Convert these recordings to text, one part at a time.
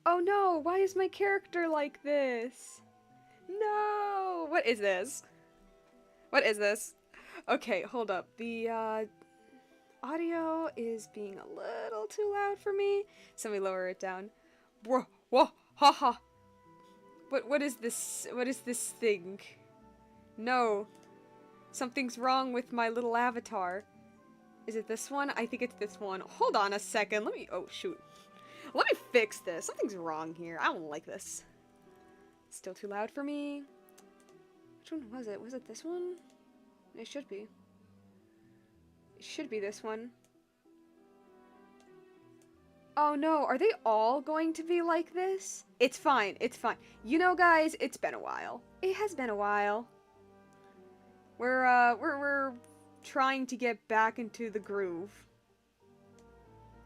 Oh no, why is my character like this? No! What is this? What is this? Okay, hold up. The audio is being a little too loud for me. So let me lower it down. Whoa, whoa, ha ha. What is this? What is this thing? No. Something's wrong with my little avatar. Is it this one? I think it's this one. Hold on a second. Let me... Oh, shoot. Let me fix this. Something's wrong here. I don't like this. Still too loud for me. Which one was it? Was it this one? It should be. It should be this one. Oh no, are they all going to be like this? It's fine, it's fine. You know, guys, it's been a while. It has been a while. We're trying to get back into the groove.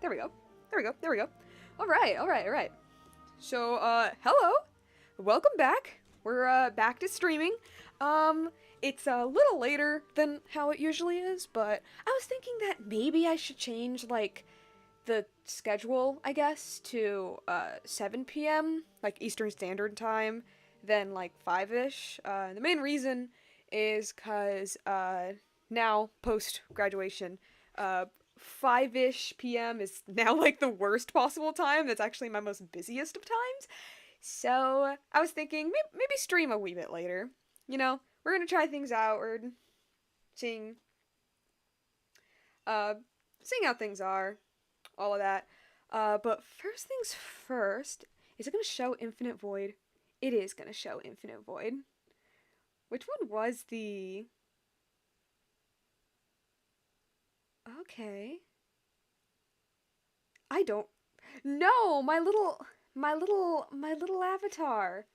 There we go. There we go. There we go. Alright, alright, alright. So, hello. Welcome back. We're, back to streaming. It's a little later than how it usually is, but I was thinking that maybe I should change, like, the schedule, I guess, to 7 p.m., like Eastern Standard Time, then like 5-ish. The main reason is because now, post-graduation, 5-ish p.m. is now like the worst possible time. That's actually my most busiest of times. So I was thinking maybe stream a wee bit later. You know, we're gonna try things out. We're seeing, seeing how things are. All of that. But first things first, is it going to show Infinite Void? It is going to show Infinite Void. Which one was the... Okay. I don't... No! My little avatar.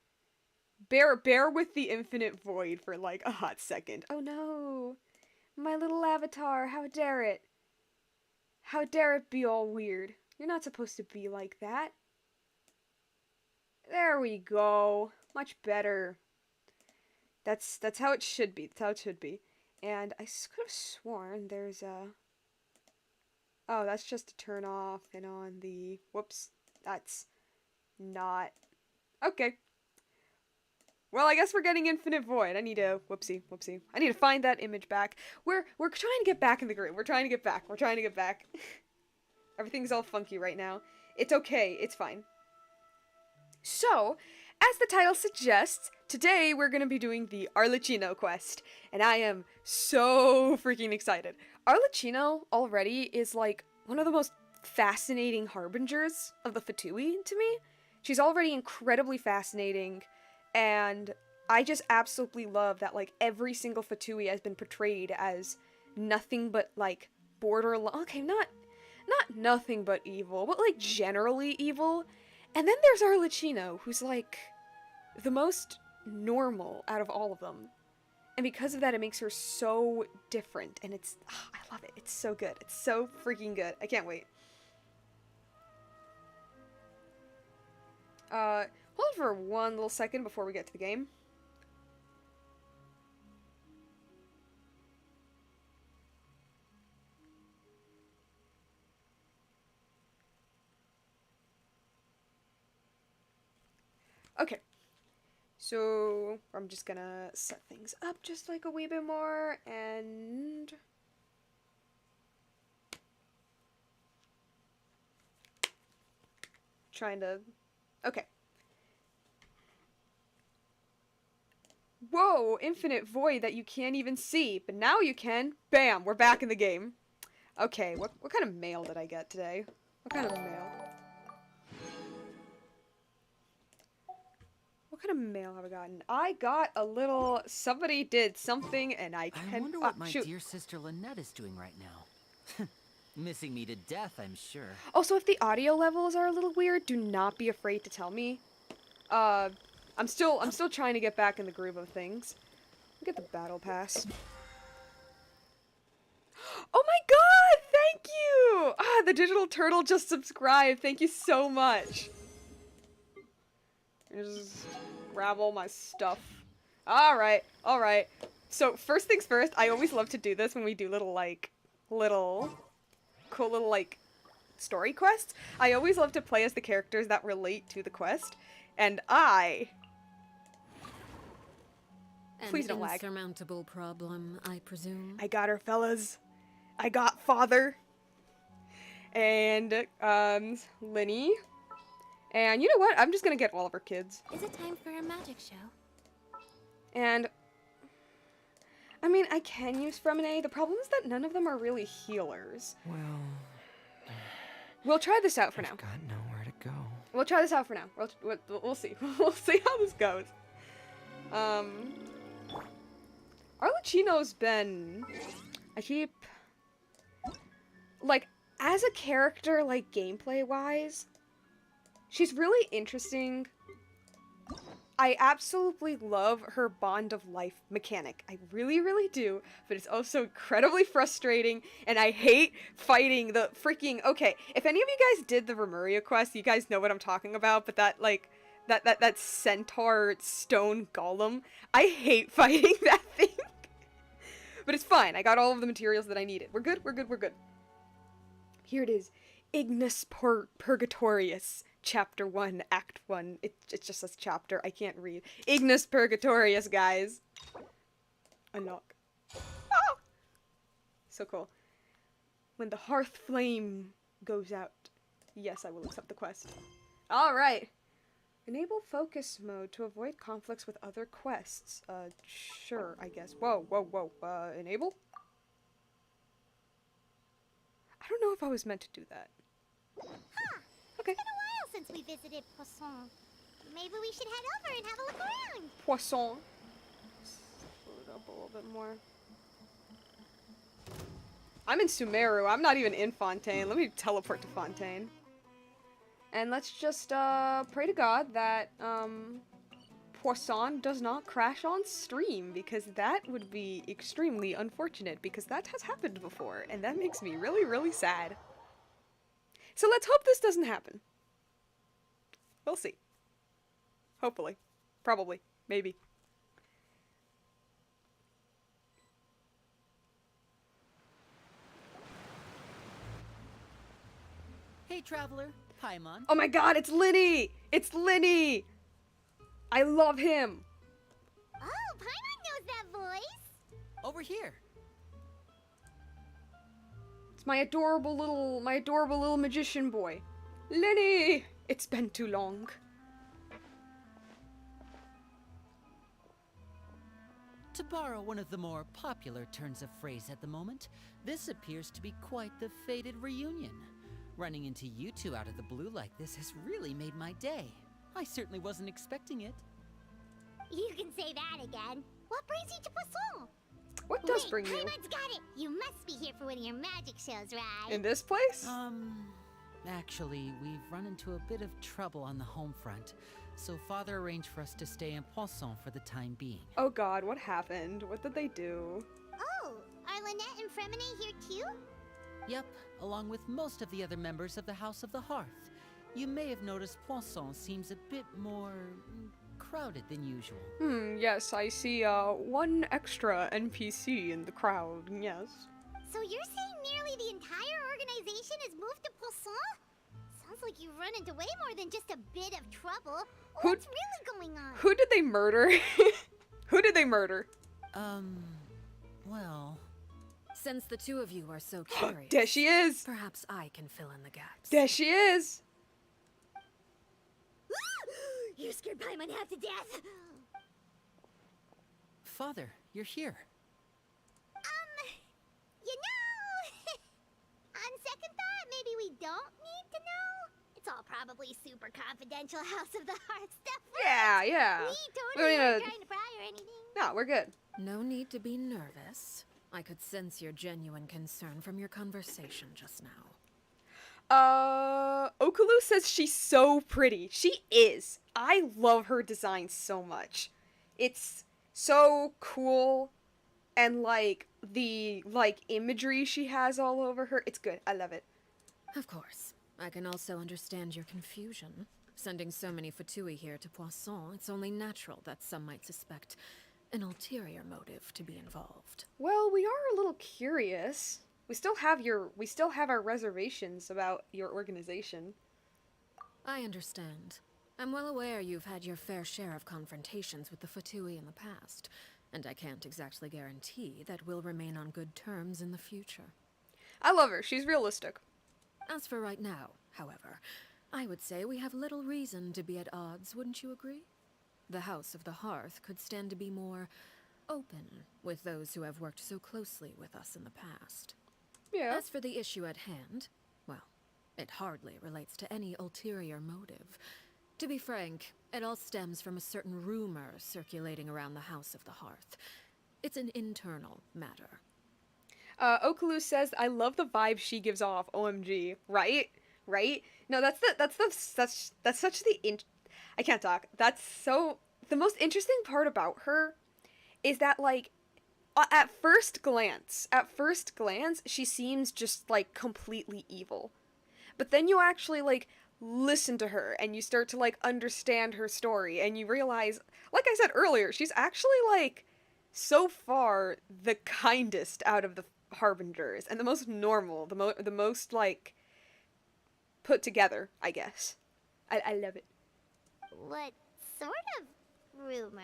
Bear with the Infinite Void for like a hot second. Oh no! My little avatar, how dare it? How dare it be all weird? You're not supposed to be like that. There we go. Much better. That's how it should be. That's how it should be. And I could have sworn there's a... Oh, that's just to turn off and on the... Whoops. That's not... Okay. Well, I guess we're getting Infinite Void. I need to... Whoopsie. Whoopsie. I need to find that image back. We're trying to get back in the groove. We're trying to get back. We're trying to get back. Everything's all funky right now. It's okay. It's fine. So, as the title suggests, today we're going to be doing the Arlecchino quest, and I am so freaking excited. Arlecchino already is like one of the most fascinating harbingers of the Fatui to me. She's already incredibly fascinating, and I just absolutely love that like every single Fatui has been portrayed as nothing but like borderline, okay, not nothing but evil, but like generally evil. And then there's Arlecchino, who's like the most normal out of all of them. And because of that, it makes her so different. And it's, I love it. It's so good. It's so freaking good. I can't wait. Hold for one little second before we get to the game. Okay. So, I'm just gonna set things up just like a wee bit more, and... Trying to... Okay. Whoa, Infinite Void that you can't even see, but now you can. Bam, we're back in the game. Okay, what kind of mail did I get today? What kind of mail? What kind of mail have I gotten? I got a little... Somebody did something, and I can... I wonder what my shoot. dear sister Lynette is doing right now. Missing me to death, I'm sure. Also, if the audio levels are a little weird, do not be afraid to tell me. I'm still trying to get back in the groove of things. Get the battle pass. Oh my god! Thank you! Ah, the digital turtle just subscribed. Thank you so much. Just grab all my stuff. Alright, alright. So, first things first, I always love to do this when we do little, cool little, story quests, I always love to play as the characters that relate to the quest. And I... Please don't lag. An insurmountable problem, I presume. I got her, fellas. I got Father. And, Linny. And you know what? I'm just gonna get all of her kids. Is it time for a magic show? And... I mean, I can use Fremine. The problem is that none of them are really healers. Well... We'll try this out for now. I've got nowhere to go. We'll try this out for now. We'll see. We'll see how this goes. Arlecchino's been... I keep... Like, as a character, like, gameplay-wise, she's really interesting. I absolutely love her Bond of Life mechanic. I really, really do. But it's also incredibly frustrating, and I hate fighting the freaking... Okay, if any of you guys did the Remuria quest, you guys know what I'm talking about, but that, like... That centaur stone golem. I hate fighting that thing. But it's fine. I got all of the materials that I needed. We're good, we're good, we're good. Here it is. Ignis Purgatorius. Chapter 1, Act 1. It just says chapter. I can't read. Ignis Purgatorius, guys. Unlock. Ah! So cool. When the hearth flame goes out. Yes, I will accept the quest. Alright. Enable focus mode to avoid conflicts with other quests. Sure, I guess. Whoa, whoa, whoa. Enable? I don't know if I was meant to do that. Huh. Okay. It's been a while since we visited Poisson. Maybe we should head over and have a look around. Poisson. Load it up a little bit more. I'm in Sumeru. I'm not even in Fontaine. Let me teleport to Fontaine. And let's just pray to God that Poisson does not crash on stream, because that would be extremely unfortunate, because that has happened before, and that makes me really, really sad. So let's hope this doesn't happen. We'll see. Hopefully. Probably. Maybe. Hey, traveler. Paimon. Oh my god, it's Linny! It's Linny! I love him! Oh, Paimon knows that voice. Over here. It's my adorable little magician boy. Linny! It's been too long. To borrow one of the more popular turns of phrase at the moment, this appears to be quite the fated reunion. Running into you two out of the blue like this has really made my day. I certainly wasn't expecting it. You can say that again. What brings you to Poisson? What does Wait, bring you? Paimon's got it. You must be here for one of your magic shows, right? In this place? Actually, we've run into a bit of trouble on the home front, so Father arranged for us to stay in Poisson for the time being. Oh god, what happened? What did they do? Oh, are Lynette and Fremine here too? Yep, along with most of the other members of the House of the Hearth. You may have noticed Poisson seems a bit more crowded than usual. Yes, I see, one extra NPC in the crowd, yes. So you're saying nearly the entire organization has moved to Poisson? Sounds like you've run into way more than just a bit of trouble. What's really going on? Who did they murder? Who did they murder? Well... Since the two of you are so curious, There she is! perhaps I can fill in the gaps. There she is! You scared Paimon half to death. Father, you're here. You know, on second thought, maybe we don't need to know. It's all probably super confidential House of the Hearth stuff. Yeah, yeah. We We totally don't aren't need to- trying to pry or anything. No, we're good. No need to be nervous. I could sense your genuine concern from your conversation just now. Okalu says she's so pretty. She is. I love her design so much. It's so cool, and the imagery she has all over her. It's good. I love it. Of course. I can also understand your confusion. Sending so many Fatui here to Poisson, it's only natural that some might suspect an ulterior motive to be involved. Well, we are a little curious. We still have our reservations about your organization. I understand. I'm well aware you've had your fair share of confrontations with the Fatui in the past, and I can't exactly guarantee that we'll remain on good terms in the future. I love her. She's realistic. As for right now, however, I would say we have little reason to be at odds, wouldn't you agree? The House of the Hearth could stand to be more open with those who have worked so closely with us in the past. Yeah. As for the issue at hand, well, it hardly relates to any ulterior motive. To be frank, it all stems from a certain rumor circulating around the House of the Hearth. It's an internal matter. Okalu says, "I love the vibe she gives off." OMG, right? Right? No, that's such I can't talk. That's so the most interesting part about her is that like at first glance, she seems just like completely evil. But then you actually like listen to her and you start to like understand her story and you realize, like I said earlier, she's actually like so far the kindest out of the harbingers and the most normal, the most like put together, I guess. I love it. What sort of rumor?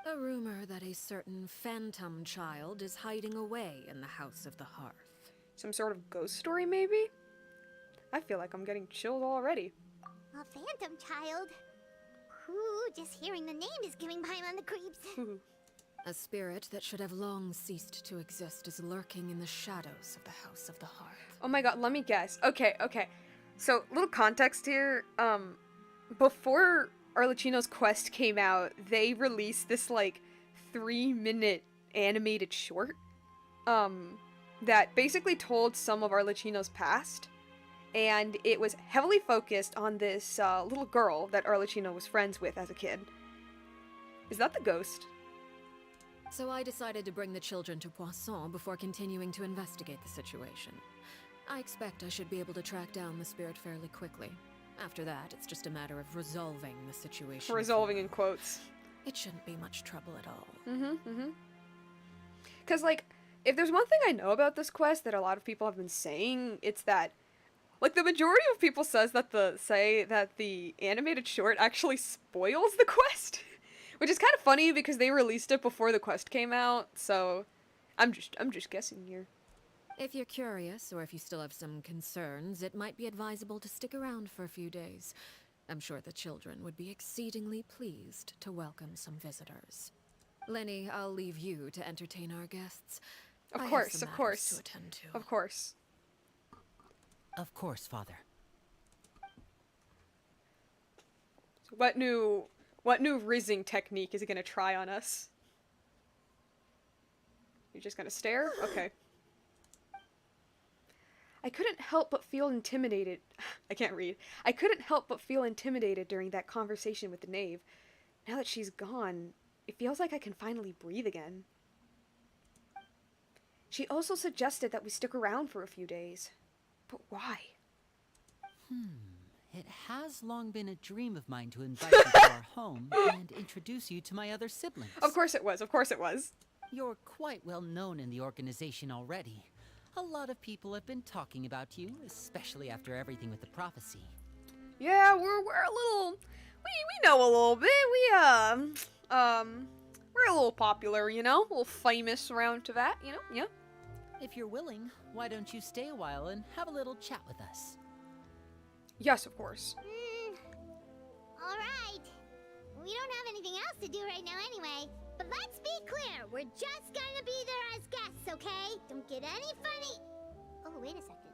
A rumor that a certain phantom child is hiding away in the House of the Hearth. Some sort of ghost story, maybe? I feel like I'm getting chilled already. A phantom child? Ooh, just hearing the name is giving Paimon the creeps. A spirit that should have long ceased to exist is lurking in the shadows of the House of the Hearth. Oh my god, let me guess. Okay. So, little context here. Before Arlecchino's quest came out, they released this, like, 3-minute animated short, that basically told some of Arlecchino's past, and it was heavily focused on this, little girl that Arlecchino was friends with as a kid. Is that the ghost? So I decided to bring the children to Poisson before continuing to investigate the situation. I expect I should be able to track down the spirit fairly quickly. After that, it's just a matter of resolving the situation. Resolving in quotes. It shouldn't be much trouble at all. Because, like, if there's one thing I know about this quest that a lot of people have been saying, it's that, like, the majority of people say that the animated short actually spoils the quest. Which is kind of funny because they released it before the quest came out, so I'm just guessing here. If you're curious, or if you still have some concerns, it might be advisable to stick around for a few days. I'm sure the children would be exceedingly pleased to welcome some visitors. Lenny, I'll leave you to entertain our guests. Of I have course, some of matters course. to attend to. Of course. Of course, Father. So what new rizzing technique is it gonna try on us? You're just gonna stare? Okay. I couldn't help but feel intimidated. I can't read. I couldn't help but feel intimidated during that conversation with the knave. Now that she's gone, it feels like I can finally breathe again. She also suggested that we stick around for a few days. But why? It has long been a dream of mine to invite you to our home and introduce you to my other siblings. Of course it was. Of course it was. You're quite well known in the organization already. A lot of people have been talking about you, especially after everything with the prophecy. Yeah, we're a little... We know a little bit. We're a little popular, you know? A little famous around to that, you know? Yeah. If you're willing, why don't you stay a while and have a little chat with us? Yes, of course. Alright. We don't have anything else to do right now anyway. But let's be clear, we're just gonna be there as guests, okay? Don't get any funny. Oh, wait a second.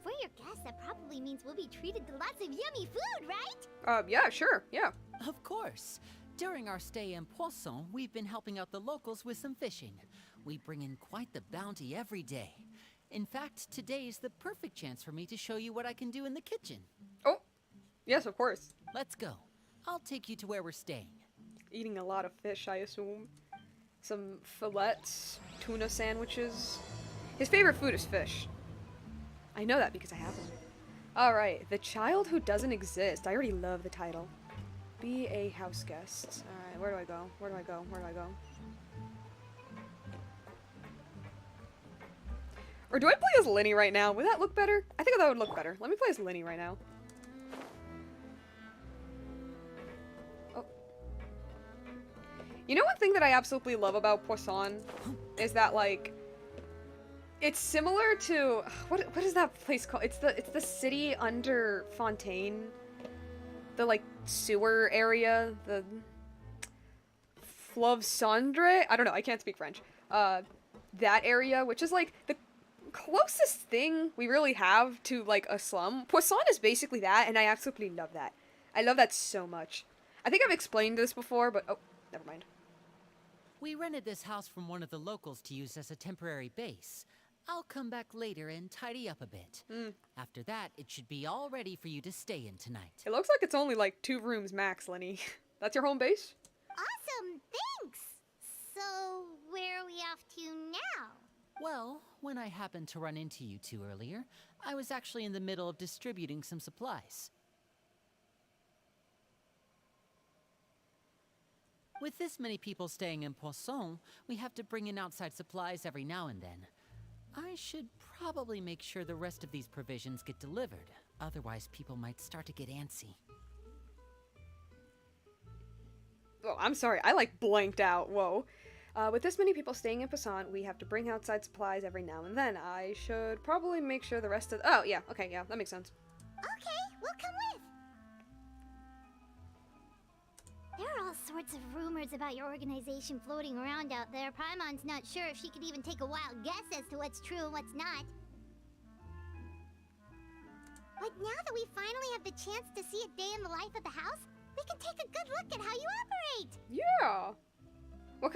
For your guests, that probably means we'll be treated to lots of yummy food, right? Yeah, sure, yeah. Of course. During our stay in Poisson, we've been helping out the locals with some fishing. We bring in quite the bounty every day. In fact, today is the perfect chance for me to show you what I can do in the kitchen. Oh, yes, of course. Let's go. I'll take you to where we're staying. Eating a lot of fish, I assume. Some fillets, tuna sandwiches. His favorite food is fish. I know that because I have them. Alright, The Child Who Doesn't Exist. I already love the title. Be a house guest. Alright, where do I go? Where do I go? Where do I go? Or do I play as Linny right now? Would that look better? I think that would look better. Let me play as Linny right now. Oh. You know one thing that I absolutely love about Poisson? Is that, like... It's similar to... What is that place called? It's the city under Fontaine. The, like, sewer area. The... Fleuve Cendre? I don't know. I can't speak French. That area, which is, like, the closest thing we really have to, like, a slum. Poisson is basically that, and I absolutely love that. I love that so much. I think I've explained this before, but... Oh, never mind. We rented this house from one of the locals to use as a temporary base. I'll come back later and tidy up a bit. After that, it should be all ready for you to stay in tonight. It looks like it's only, like, 2 rooms max, Lenny. That's your home base? Awesome, thanks! So, where are we off to now? Well, when I happened to run into you two earlier, I was actually in the middle of distributing some supplies. With this many people staying in Poisson, we have to bring in outside supplies every now and then. I should probably make sure the rest of these provisions get delivered, otherwise people might start to get antsy. Oh, I'm sorry, I, like, blanked out, whoa. With this many people staying in Poisson, we have to bring outside supplies every now and then. I should probably make sure the rest of... Oh, yeah, okay, yeah, that makes sense. Okay, we'll come with. There are all sorts of rumors about your organization floating around out there. Paimon's not sure if she could even take a wild guess as to what's true and what's not. But now that we finally have the chance to see a day in the life of the house, we can take a good look at how you operate. Yeah. What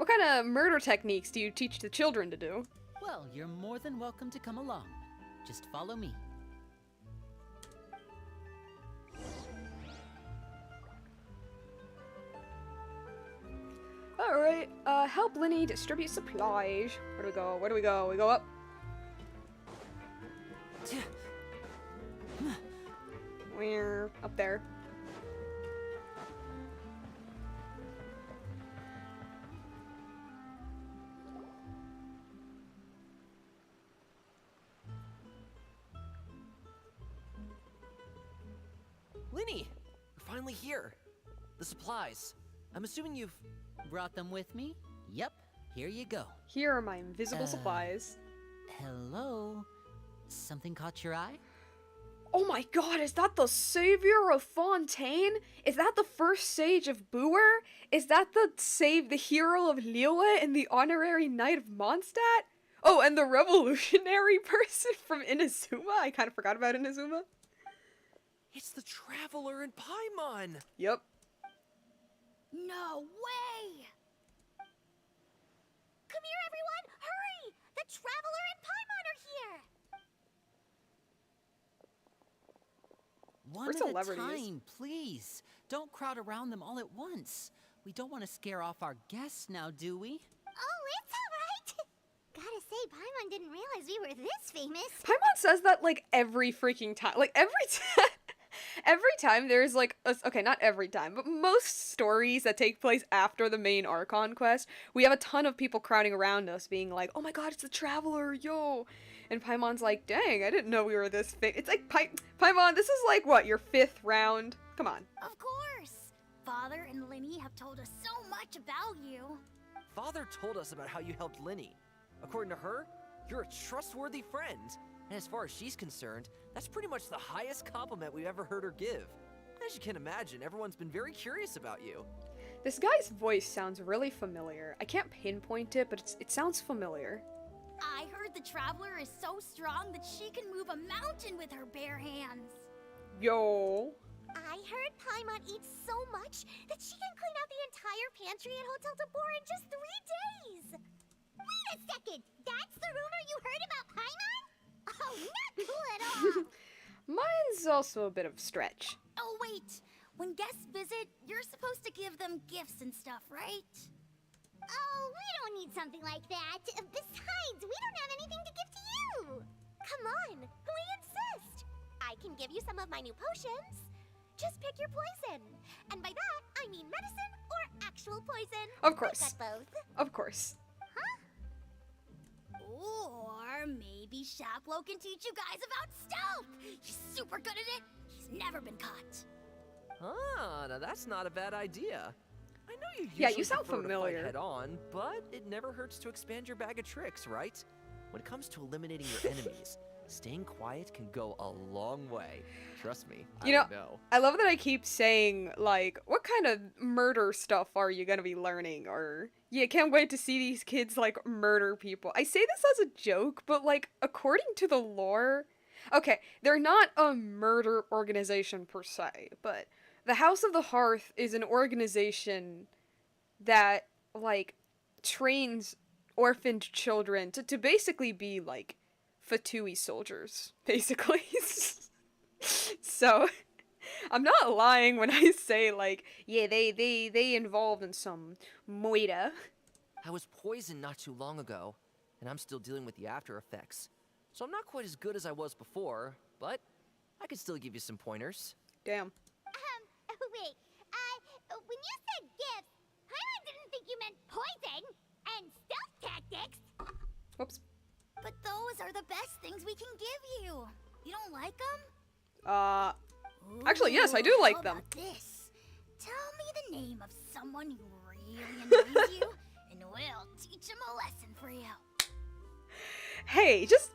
kind of murder techniques do you teach the children to do? Well, you're more than welcome to come along. Just follow me. Alright, help Linny distribute supplies. Where do we go? Where do we go? We go up? We're up there. Linny! We're finally here. The supplies. I'm assuming you've... Brought them with me? Yep, here you go. Here are my invisible supplies. Hello? Something caught your eye? Oh my god, is that the savior of Fontaine? Is that the first sage of Booer? Is that the hero of Liyue and the honorary knight of Mondstadt? Oh, and the revolutionary person from Inazuma? I kind of forgot about Inazuma. It's the Traveler in Paimon! Yep. No way! Come here, everyone! Hurry! The Traveler and Paimon are here! One We're at a celebrities. time, please. Don't crowd around them all at once. We don't want to scare off our guests now, do we? Oh, it's alright! Gotta say, Paimon didn't realize we were this famous. Paimon says that, like, every freaking time. Like, every time. Every time there's, like, okay, not every time, but most stories that take place after the main Archon quest, we have a ton of people crowding around us being like, oh my god, it's the Traveler, yo! And Paimon's like, dang, I didn't know we were this famous. It's like, Paimon, this is like, what, your 5th round? Come on. Of course! Father and Linny have told us so much about you. Father told us about how you helped Linny. According to her, you're a trustworthy friend. And as far as she's concerned, that's pretty much the highest compliment we've ever heard her give. As you can imagine, everyone's been very curious about you. This guy's voice sounds really familiar. I can't pinpoint it, but it sounds familiar. I heard the Traveler is so strong that she can move a mountain with her bare hands. Yo. I heard Paimon eats so much that she can clean out the entire pantry at Hotel de Boer in just 3 days. Wait a second! That's the rumor you heard about Paimon? Oh, not cool at all! Mine's also a bit of a stretch. Oh, wait. When guests visit, you're supposed to give them gifts and stuff, right? Oh, we don't need something like that. Besides, we don't have anything to give to you. Come on, we insist. I can give you some of my new potions. Just pick your poison. And by that, I mean medicine or actual poison. Of course. I've got both. Of course. Or maybe Shaplo can teach you guys about stealth. He's super good at it. He's never been caught. Ah, now that's not a bad idea. I know you usually Yeah, you sound prefer to familiar. fight head on, but it never hurts to expand your bag of tricks, right? When it comes to eliminating your enemies, staying quiet can go a long way. Trust me, I know. I love that I keep saying, like, what kind of murder stuff are you gonna be learning? Or, yeah, can't wait to see these kids, like, murder people. I say this as a joke, but, like, according to the lore... Okay, they're not a murder organization per se, but the House of the Hearth is an organization that, like, trains orphaned children to basically be, like, Fatui soldiers, basically. So, I'm not lying when I say, like, yeah, they involved in some moida. I was poisoned not too long ago, and I'm still dealing with the after effects. So I'm not quite as good as I was before, but I can still give you some pointers. Damn. Wait, when you said gifts, Paimon didn't think you meant poison and stealth tactics. Whoops. But those are the best things we can give you. You don't like them? Actually, yes, I do like how them. about this? Tell me the name of someone who really annoys you, and we'll teach him a lesson for you. Hey, just,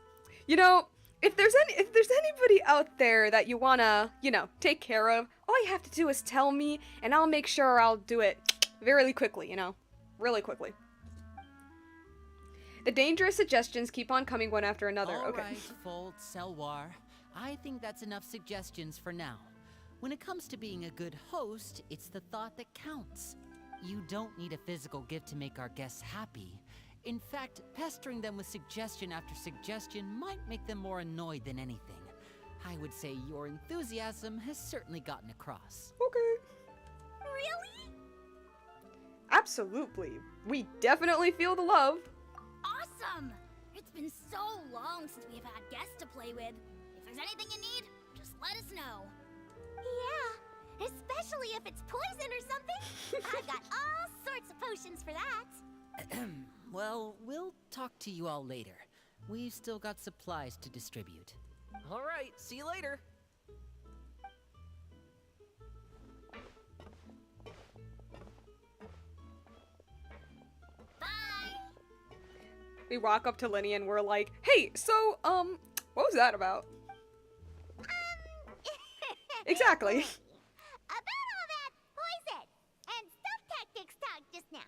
you know, if there's anybody out there that you wanna, you know, take care of, all you have to do is tell me, and I'll make sure I'll do it very quickly, you know? Really quickly. The dangerous suggestions keep on coming one after another. All Okay. right, Fold, Selwar. I think that's enough suggestions for now. When it comes to being a good host, it's the thought that counts. You don't need a physical gift to make our guests happy. In fact, pestering them with suggestion after suggestion might make them more annoyed than anything. I would say your enthusiasm has certainly gotten across. Okay. Really? Absolutely. We definitely feel the love. Awesome! It's been so long since we've had guests to play with. If there's anything you need, just let us know. Yeah, especially if it's poison or something. I've got all sorts of potions for that. Well, we'll talk to you all later. We've still got supplies to distribute. All right, see you later. Bye! We walk up to Linny and we're like, hey, so, what was that about? Exactly. About all that poison and stealth tactics talk just now.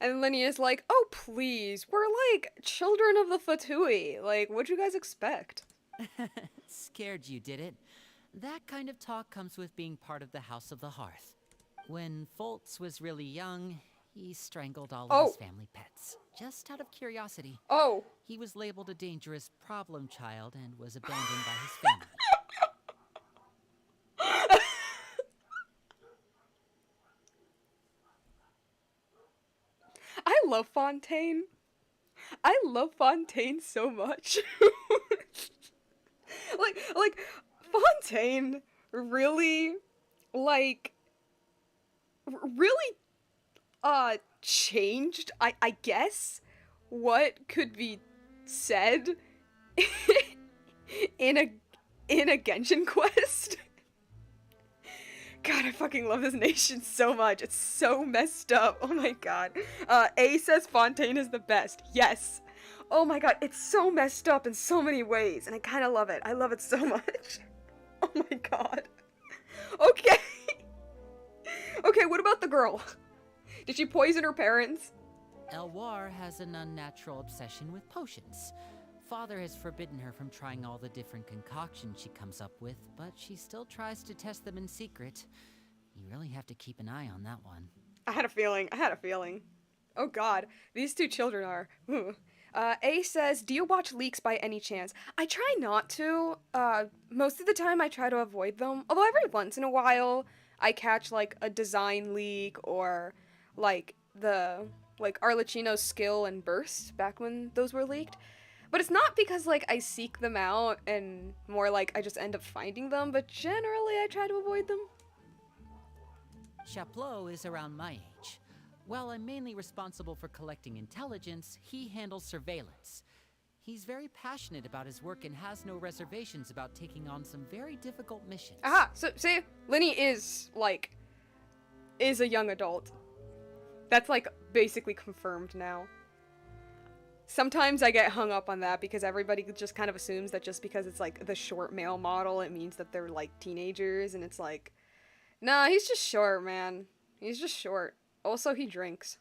And Linny is like, oh, please, we're like children of the Fatui. Like, what'd you guys expect? Scared you, did it? That kind of talk comes with being part of the House of the Hearth. When Foltz was really young, he strangled all of his family pets, just out of curiosity. Oh. He was labeled a dangerous problem child and was abandoned by his family. I love Fontaine. I love Fontaine so much. like Fontaine really, really, changed, I guess, what could be said in a Genshin quest. God, I fucking love this nation so much. It's so messed up. Oh my god. A says Fontaine is the best. Yes. Oh my god, it's so messed up in so many ways, and I kind of love it. I love it so much. Oh my god. Okay. Okay, what about the girl? Did she poison her parents? Elwar has an unnatural obsession with potions. Father has forbidden her from trying all the different concoctions she comes up with, but she still tries to test them in secret. You really have to keep an eye on that one. I had a feeling. Oh god, these two children are. Ooh. A says, do you watch leaks by any chance? I try not to. Most of the time I try to avoid them. Although every once in a while I catch like a design leak or like Arlecchino's skill and burst back when those were leaked. But it's not because, like, I seek them out and more like I just end up finding them, but generally I try to avoid them. Chapleau is around my age. While I'm mainly responsible for collecting intelligence, he handles surveillance. He's very passionate about his work and has no reservations about taking on some very difficult missions. Aha! So, see, Linny is, like, is a young adult. That's, like, basically confirmed now. Sometimes I get hung up on that because everybody just kind of assumes that just because it's, like, the short male model, it means that they're, like, teenagers, and it's like, nah, he's just short, man. He's just short. Also, he drinks.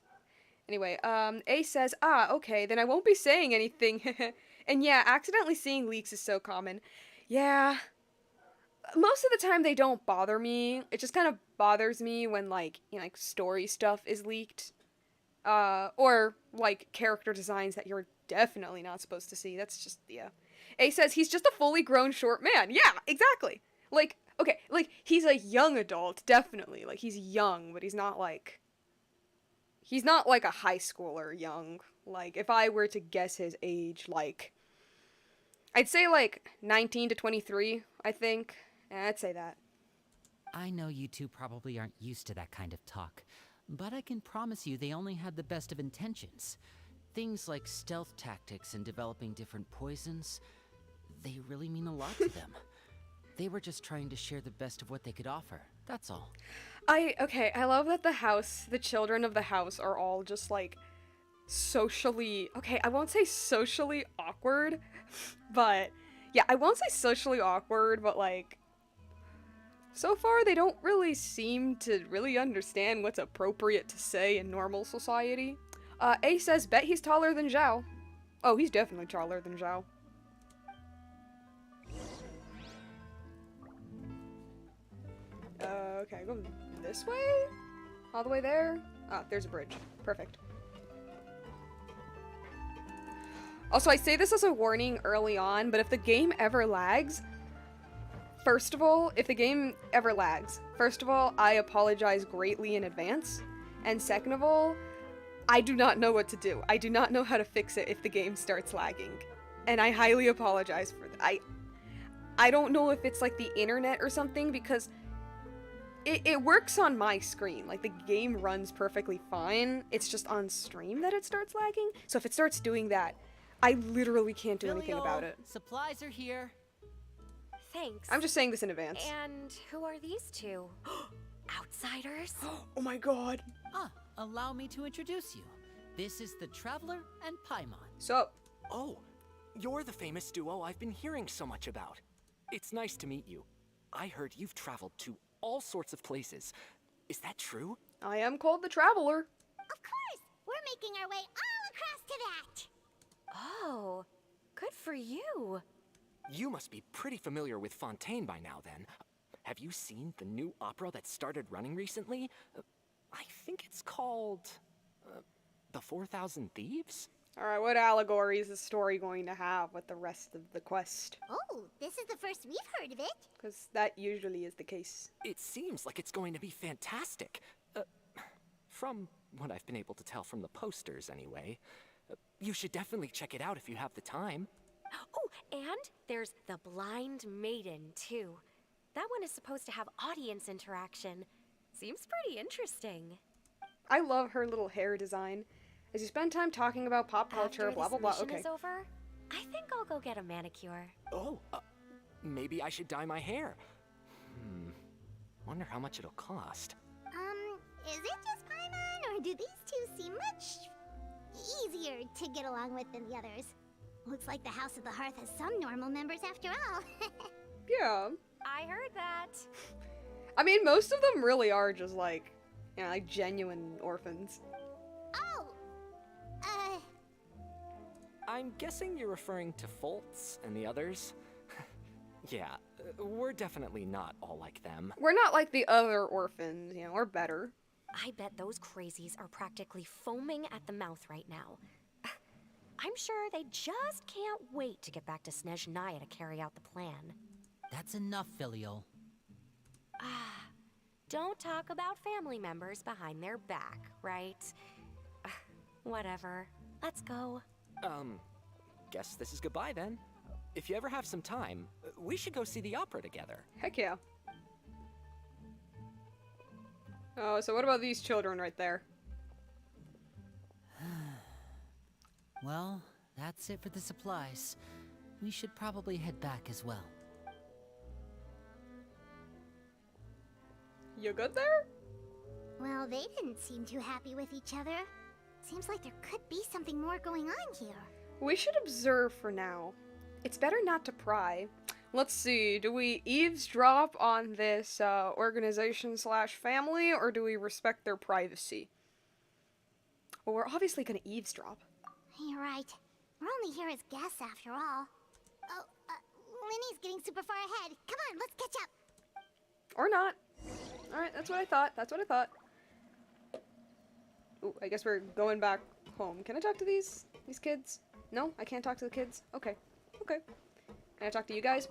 Anyway, A says, okay, then I won't be saying anything. And yeah, accidentally seeing leaks is so common. Yeah. Most of the time they don't bother me. It just kind of bothers me when, like, you know, like, story stuff is leaked. Or, like, character designs that you're definitely not supposed to see. That's just, yeah. A says, he's just a fully grown short man. Yeah, exactly. Like, okay, like, he's a young adult, definitely. Like, he's young, but he's not, like... He's not, like, a high schooler young. Like, if I were to guess his age, like... I'd say, like, 19 to 23, I think. Yeah, I'd say that. I know you two probably aren't used to that kind of talk, but I can promise you they only had the best of intentions. Things like stealth tactics and developing different poisons, they really mean a lot to them. They were just trying to share the best of what they could offer, that's all. Okay, I love that the children of the house are all just, like, socially, okay, I won't say socially awkward, but, yeah, I won't say socially awkward, but, like, so far they don't really seem to really understand what's appropriate to say in normal society. A says, bet he's taller than Zhao. Oh, he's definitely taller than Zhao. Okay, go this way? All the way there? Ah, there's a bridge. Perfect. Also, I say this as a warning early on, but if the game ever lags, first of all, I apologize greatly in advance. And second of all, I do not know what to do. I do not know how to fix it if the game starts lagging. And I highly apologize for that. I don't know if it's like the internet or something, because it works on my screen. Like, the game runs perfectly fine. It's just on stream that it starts lagging. So if it starts doing that, I literally can't do anything about it. Supplies are here. Thanks. I'm just saying this in advance. And who are these two? Outsiders? Oh my god. Allow me to introduce you. This is the Traveler and Paimon. So, Oh, you're the famous duo I've been hearing so much about. It's nice to meet you. I heard you've traveled to all sorts of places. Is that true? I am called the Traveler. Of course! We're making our way all across to that! Oh, good for you. You must be pretty familiar with Fontaine by now, then. Have you seen the new opera that started running recently? I think it's called... The 4,000 Thieves? Alright, what allegory is the story going to have with the rest of the quest? Oh, this is the first we've heard of it. Because that usually is the case. It seems like it's going to be fantastic. From what I've been able to tell from the posters, anyway. You should definitely check it out if you have the time. Oh, and there's the Blind Maiden, too. That one is supposed to have audience interaction. Seems pretty interesting. I love her little hair design. As you spend time talking about pop culture, After blah blah this blah. mission Okay. is over, I think I'll go get a manicure. Oh, maybe I should dye my hair. Wonder how much it'll cost. Is it just Paimon, or do these two seem much easier to get along with than the others? Looks like the House of the Hearth has some normal members after all. Yeah. I heard that. I mean, most of them really are just like, you know, like genuine orphans. Oh! I'm guessing you're referring to Foltz and the others? Yeah, we're definitely not all like them. We're not like the other orphans, you know, we're better. I bet those crazies are practically foaming at the mouth right now. I'm sure they just can't wait to get back to Snezhnaya to carry out the plan. That's enough, Filial. Don't talk about family members behind their back, right? Whatever. Let's go. Guess this is goodbye then. If you ever have some time, we should go see the opera together. Heck yeah. Oh, so what about these children right there? Well, that's it for the supplies. We should probably head back as well. You good there? Well, they didn't seem too happy with each other. Seems like there could be something more going on here. We should observe for now. It's better not to pry. Let's see, do we eavesdrop on this organization slash family, or do we respect their privacy? Well, we're obviously gonna eavesdrop. You're right. We're only here as guests after all. Oh, Linny's getting super far ahead. Come on, let's catch up. Or not. Alright, that's what I thought. That's what I thought. Ooh, I guess we're going back home. Can I talk to these kids? No, I can't talk to the kids? Okay. Okay. Can I talk to you guys?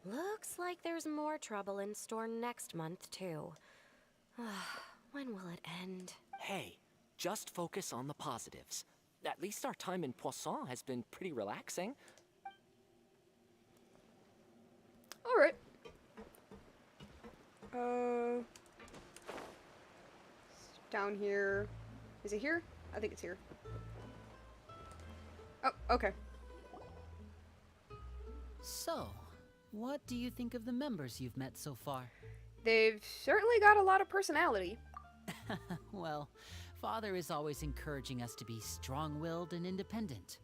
Looks like there's more trouble in store next month, too. When will it end? Hey, just focus on the positives. At least our time in Poisson has been pretty relaxing. Alright. Down here. Is it here? I think it's here. Oh, okay. So, what do you think of the members you've met so far? They've certainly got a lot of personality. Well, Father is always encouraging us to be strong-willed and independent.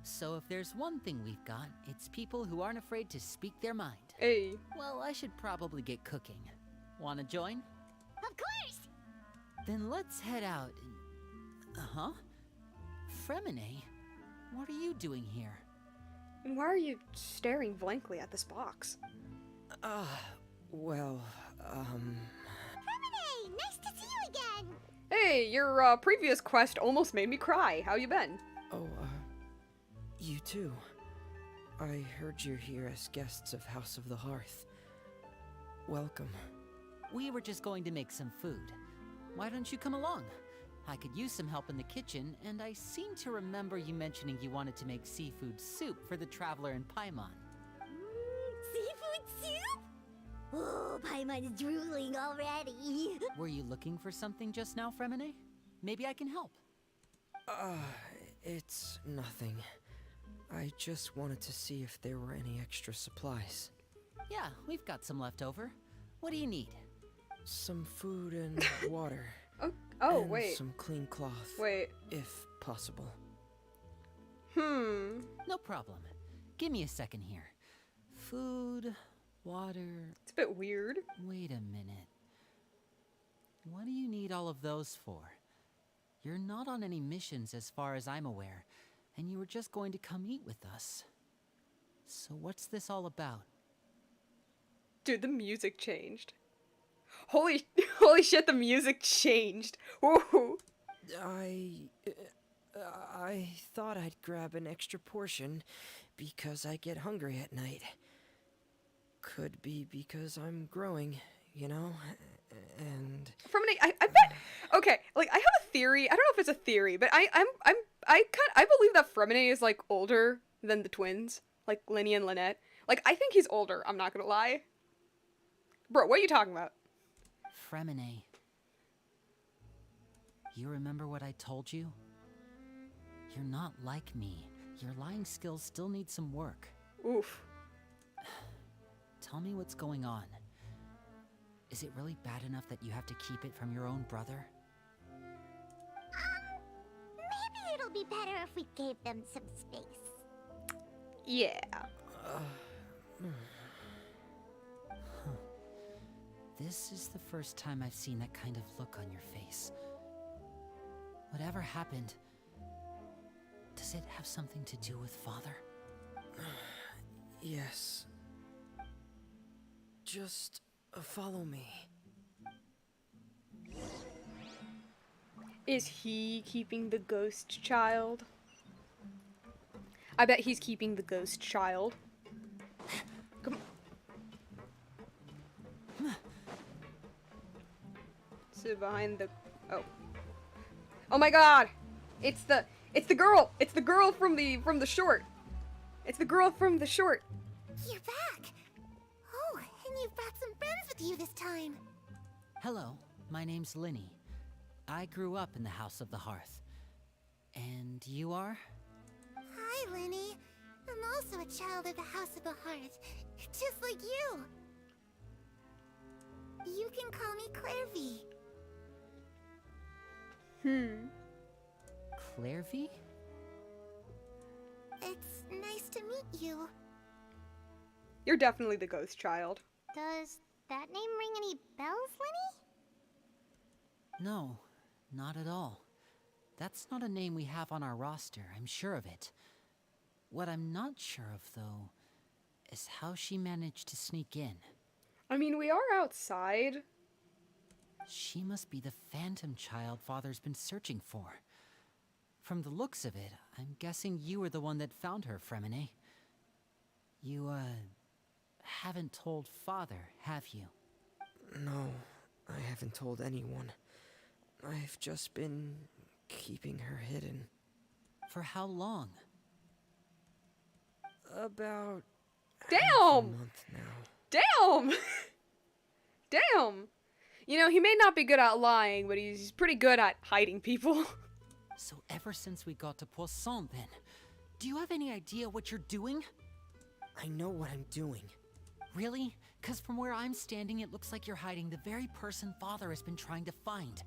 So if there's one thing we've got, it's people who aren't afraid to speak their mind. Hey. Well, I should probably get cooking. Wanna join? Of course! Then let's head out. Uh-huh. Fremine, what are you doing here? And why are you staring blankly at this box? Well, Hey, nice to see you again! Hey, your previous quest almost made me cry. How you been? oh, you too. I heard you're here as guests of House of the Hearth. Welcome. We were just going to make some food. Why don't you come along? I could use some help in the kitchen, and I seem to remember you mentioning you wanted to make seafood soup for the traveler in Paimon. Seafood soup? Oh, Paimon's drooling already. Were you looking for something just now, Fremine? Maybe I can help. It's nothing. I just wanted to see if there were any extra supplies. Yeah, we've got some left over. What do you need? Some food and water. Oh, and wait. some clean cloth. Wait. If possible. No problem. Give me a second here. Food, water... It's a bit weird. Wait a minute. What do you need all of those for? You're not on any missions as far as I'm aware, and you were just going to come eat with us. So what's this all about? Dude, the music changed. Holy shit, the music changed. Whoa. I thought I'd grab an extra portion because I get hungry at night. Could be because I'm growing, you know? And Fremine, I bet. Okay, like I have a theory. I don't know if it's a theory, but I believe that Fremine is like older than the twins, like Linny and Lynette. Like I think he's older. I'm not gonna lie. Bro, what are you talking about? Fremine. You remember what I told you? You're not like me. Your lying skills still need some work. Oof. Tell me what's going on. Is it really bad enough that you have to keep it from your own brother? Maybe it'll be better if we gave them some space. Yeah. This is the first time I've seen that kind of look on your face. Whatever happened, does it have something to do with Father? yes. Just follow me. Is he keeping the ghost child? I bet he's keeping the ghost child. Come on. Sit behind the... Oh. Oh my god! It's the girl! It's the girl from the short! It's the girl from the short! You're back! Oh, and you've brought some friends with you this time. Hello, my name's Linny. I grew up in the House of the Hearth. And you are? Hi, Lenny. I'm also a child of the House of the Heart, just like you. You can call me Clairvy. Clairvy? It's nice to meet you. You're definitely the ghost child. Does that name ring any bells, Lenny? No, not at all. That's not a name we have on our roster, I'm sure of it. What I'm not sure of, though, is how she managed to sneak in. I mean, we are outside. She must be the phantom child Father's been searching for. From the looks of it, I'm guessing you were the one that found her, Fremine. You, haven't told Father, have you? No, I haven't told anyone. I've just been keeping her hidden. For how long? About Damn! half a month now. Damn! Damn! You know, he may not be good at lying, but he's pretty good at hiding people. So ever since we got to Poisson, then, do you have any idea what you're doing? I know what I'm doing. Really? 'Cause from where I'm standing, it looks like you're hiding the very person Father has been trying to find.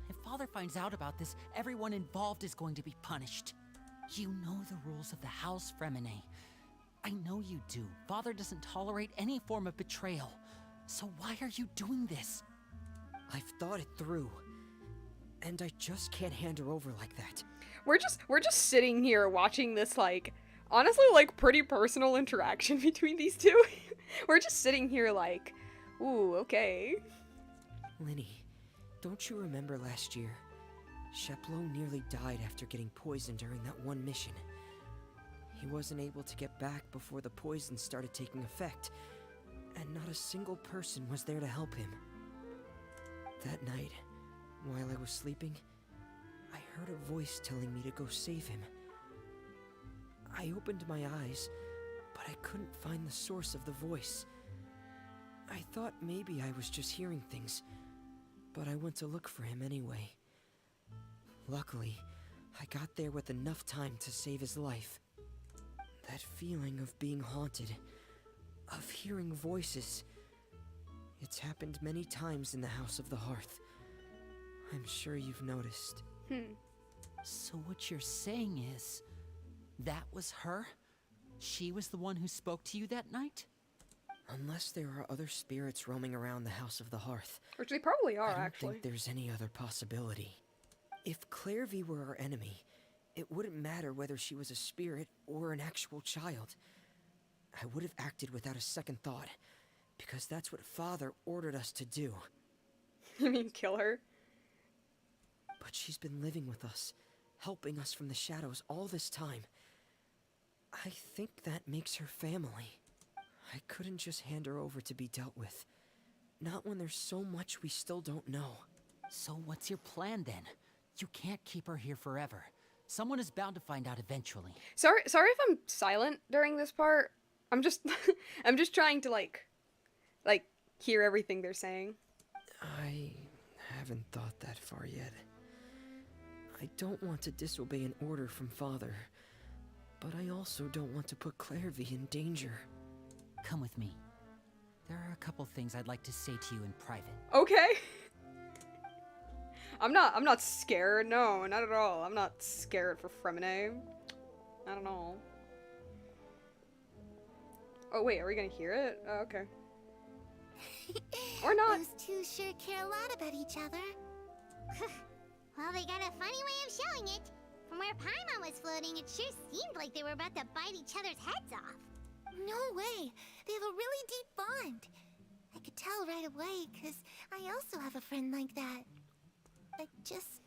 If Father finds out about this, everyone involved is going to be punished. You know the rules of the house, Fremine. I know you do. Father doesn't tolerate any form of betrayal. So why are you doing this? I've thought it through. And I just can't hand her over like that. We're just sitting here watching this, like, honestly, like, pretty personal interaction between these two. We're just sitting here like, ooh, okay. Linny, don't you remember last year? Sheplo nearly died after getting poisoned during that one mission. He wasn't able to get back before the poison started taking effect, and not a single person was there to help him. That night, while I was sleeping, I heard a voice telling me to go save him. I opened my eyes, but I couldn't find the source of the voice. I thought maybe I was just hearing things, but I went to look for him anyway. Luckily, I got there with enough time to save his life. That feeling of being haunted, of hearing voices, it's happened many times in the House of the Hearth. I'm sure you've noticed. So what you're saying is, that was her? She was the one who spoke to you that night? Unless there are other spirits roaming around the House of the Hearth, Which they probably are, I don't actually. think there's any other possibility. If Clairvy were our enemy, it wouldn't matter whether she was a spirit or an actual child. I would have acted without a second thought, because that's what Father ordered us to do. You mean kill her? But she's been living with us, helping us from the shadows all this time. I think that makes her family. I couldn't just hand her over to be dealt with. Not when there's so much we still don't know. So what's your plan then? You can't keep her here forever. Someone is bound to find out eventually. Sorry if I'm silent during this part. I'm just I'm just trying to like hear everything they're saying. I haven't thought that far yet. I don't want to disobey an order from Father, but I also don't want to put Clairvy in danger. Come with me. There are a couple things I'd like to say to you in private. Okay. I'm not scared. No, not at all. I'm not scared for Fremine. I don't know. Oh wait, are we gonna hear it? Oh, okay. Or not. Those two sure care a lot about each other. Well, they got a funny way of showing it. From where Paimon was floating, it sure seemed like they were about to bite each other's heads off. No way. They have a really deep bond. I could tell right away, because I also have a friend like that. I just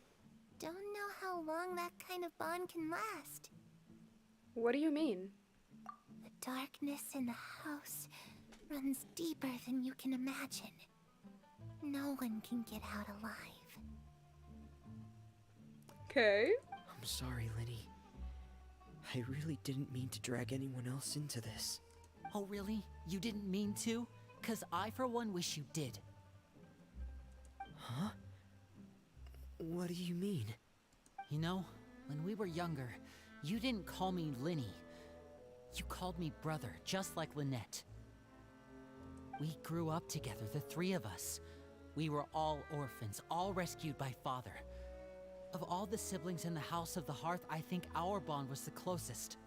don't know how long that kind of bond can last. What do you mean? The darkness in the house runs deeper than you can imagine. No one can get out alive. Okay. I'm sorry, Linny. I really didn't mean to drag anyone else into this. Oh really? You didn't mean to? 'Cause I for one wish you did. Huh? What do you mean? You know, when we were younger, You didn't call me Linny. You called me brother, just like Lynette. We grew up together, the three of us. We were all orphans, all rescued by father. Of all the siblings in the House of the Hearth, I think our bond was the closest.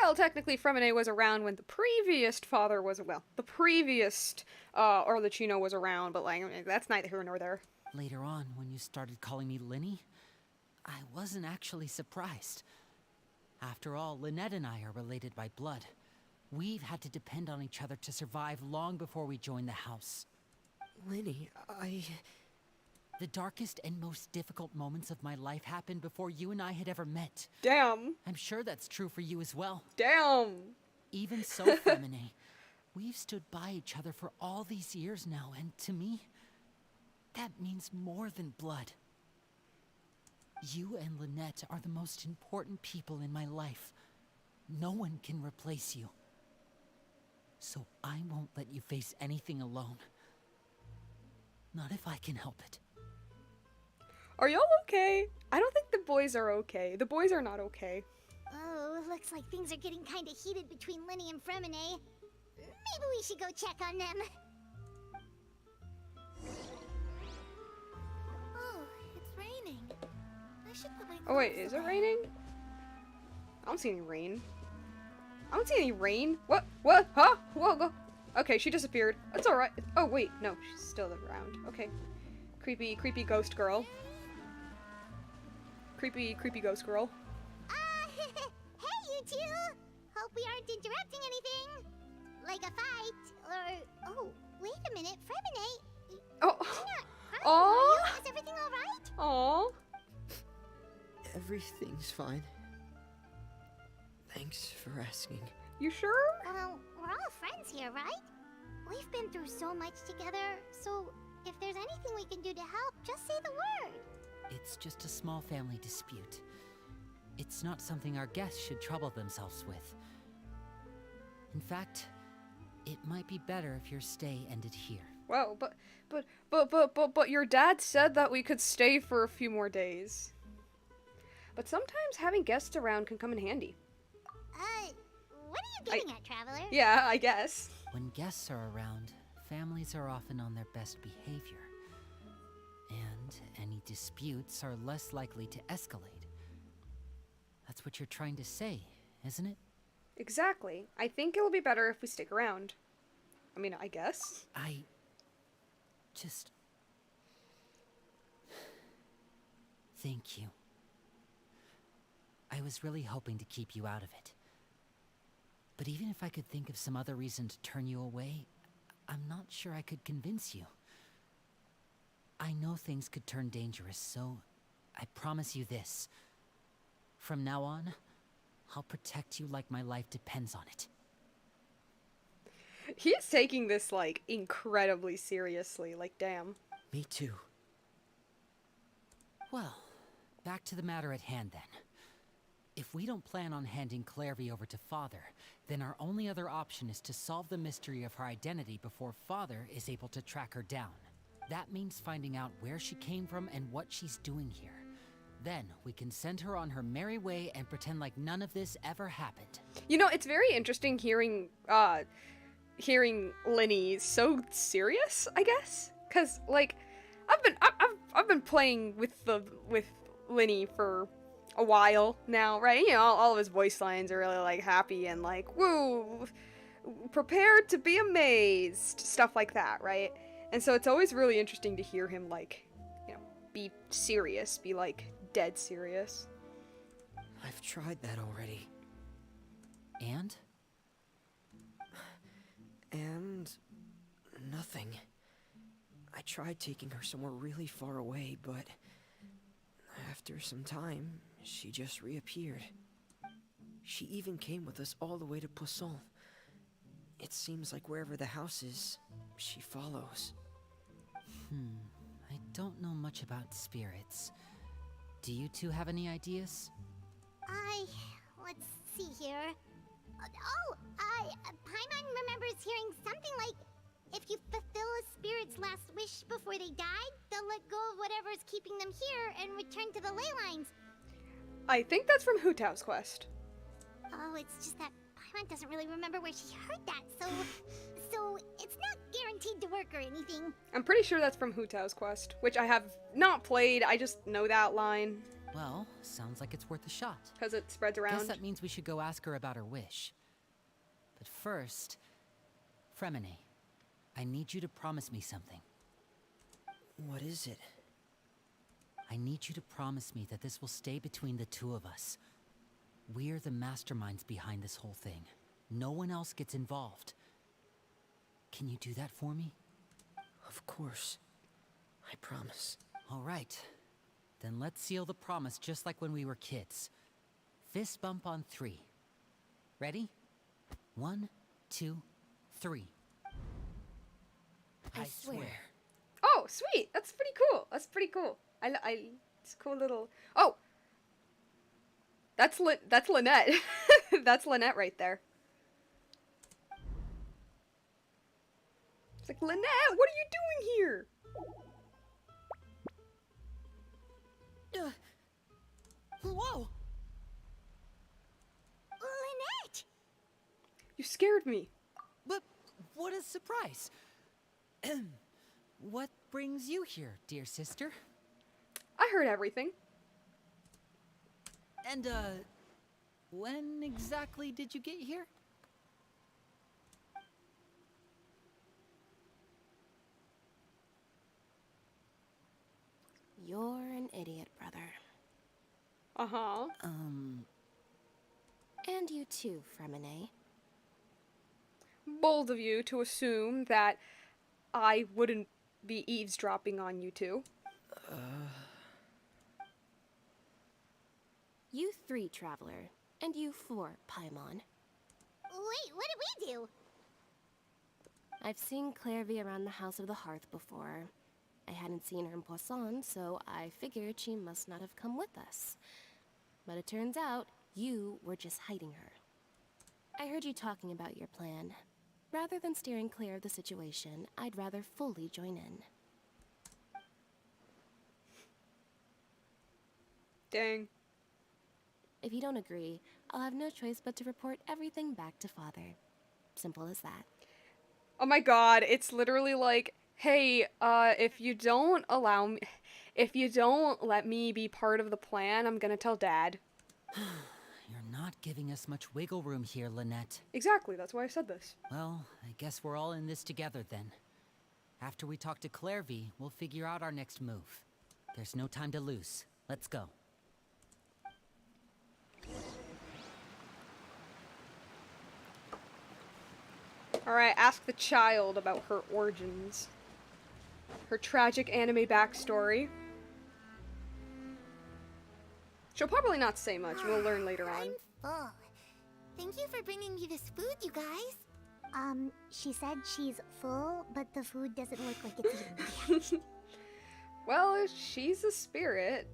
Well, technically, Fremine was around when the previous father was, well, the previous Arlecchino was around, but, like, that's neither here nor there. Later on, when you started calling me Linny, I wasn't actually surprised. After all, Lynette and I are related by blood. We've had to depend on each other to survive long before we joined the house. Linny, The darkest and most difficult moments of my life happened before you and I had ever met. Damn. I'm sure that's true for you as well. Damn. Even so, Femine, we've stood by each other for all these years now, and to me, that means more than blood. You and Lynette are the most important people in my life. No one can replace you. So I won't let you face anything alone. Not if I can help it. Are y'all okay? I don't think the boys are okay. The boys are not okay. Oh, looks like things are getting kind of heated between Linny and Fremine. Maybe we should go check on them. Oh, it's raining. I should put my Oh wait, clothes is it away. raining? I don't see any rain. I don't see any rain. What? What? Huh? Whoa, go. Okay, she disappeared. That's alright. Oh wait, no, she's still around. Okay. Creepy, creepy ghost girl. Creepy, creepy ghost girl. Hey, you two! Hope we aren't interrupting anything. Like a fight, or... Oh, wait a minute, Fremine. Oh. You're not crying, Aw. are you? Is everything alright? Aw. everything's fine. Thanks for asking. You sure? Well, we're all friends here, right? We've been through so much together, so if there's anything we can do to help, just say the word. It's just a small family dispute. It's not something our guests should trouble themselves with. In fact, it might be better if your stay ended here. Well, but your dad said that we could stay for a few more days. But sometimes having guests around can come in handy. What are you getting at, Traveler? Yeah, I guess. When guests are around, families are often on their best behavior. And any disputes are less likely to escalate. That's what you're trying to say, isn't it? Exactly. I think it'll be better if we stick around. I mean, I guess. I just... Thank you. I was really hoping to keep you out of it. But even if I could think of some other reason to turn you away, I'm not sure I could convince you. I know things could turn dangerous, so I promise you this. From now on, I'll protect you like my life depends on it. He is taking this, like, incredibly seriously. Like, damn. Me too. Well, back to the matter at hand then. If we don't plan on handing Clairvy over to Father, then our only other option is to solve the mystery of her identity before Father is able to track her down. That means finding out where she came from and what she's doing here. Then we can send her on her merry way and pretend like none of this ever happened. You know, it's very interesting hearing Linny so serious, I guess. 'Cause, like, I've been playing with Linny for a while now, right? You know, all of his voice lines are really, like, happy and, like, woo, prepared to be amazed, stuff like that, right? And so it's always really interesting to hear him, like, you know, be serious, be, like, dead serious. I've tried that already. And? And nothing. I tried taking her somewhere really far away, but after some time, she just reappeared. She even came with us all the way to Poisson. It seems like wherever the house is, she follows. I don't know much about spirits. Do you two have any ideas? Let's see here. Paimon remembers hearing something like, if you fulfill a spirit's last wish before they died, they'll let go of whatever's keeping them here and return to the ley lines. I think that's from Hutao's quest. Oh, it's just that Paimon doesn't really remember where she heard that, so it's not guaranteed to work or anything. I'm pretty sure that's from Hutao's quest, which I have not played, I just know that line. Well, sounds like it's worth a shot. Because it spreads around. Guess that means we should go ask her about her wish. But first, Fremine, I need you to promise me something. What is it? I need you to promise me that this will stay between the two of us. We're the masterminds behind this whole thing. No one else gets involved. Can you do that for me? Of course. I promise. All right. Then let's seal the promise just like when we were kids. Fist bump on 3. Ready? 1, 2, 3. I swear. Oh, sweet! That's pretty cool. That's pretty cool. It's a cool little... Oh! That's Lynette. That's Lynette right there. It's like, Lynette, what are you doing here? Whoa! Lynette! You scared me. But what a surprise! What brings you here, dear sister? I heard everything. And, when exactly did you get here? You're an idiot, brother. Uh-huh. And you too, Fremine. Bold of you to assume that I wouldn't be eavesdropping on you two. You 3, Traveler. And you 4, Paimon. Wait, what did we do? I've seen Clairvy around the House of the Hearth before. I hadn't seen her in Poisson, so I figured she must not have come with us. But it turns out, you were just hiding her. I heard you talking about your plan. Rather than steering clear of the situation, I'd rather fully join in. Dang. If you don't agree, I'll have no choice but to report everything back to Father. Simple as that. Oh my god, it's literally like, hey, if you don't let me be part of the plan, I'm gonna tell Dad. You're not giving us much wiggle room here, Lynette. Exactly, that's why I said this. Well, I guess we're all in this together then. After we talk to Clairvy, we'll figure out our next move. There's no time to lose. Let's go. Alright, ask the child about her origins. Her tragic anime backstory. She'll probably not say much, we'll learn later on. I'm full. Thank you for bringing me this food, you guys. She said she's full, but the food doesn't look like it's eating. Well, she's a spirit.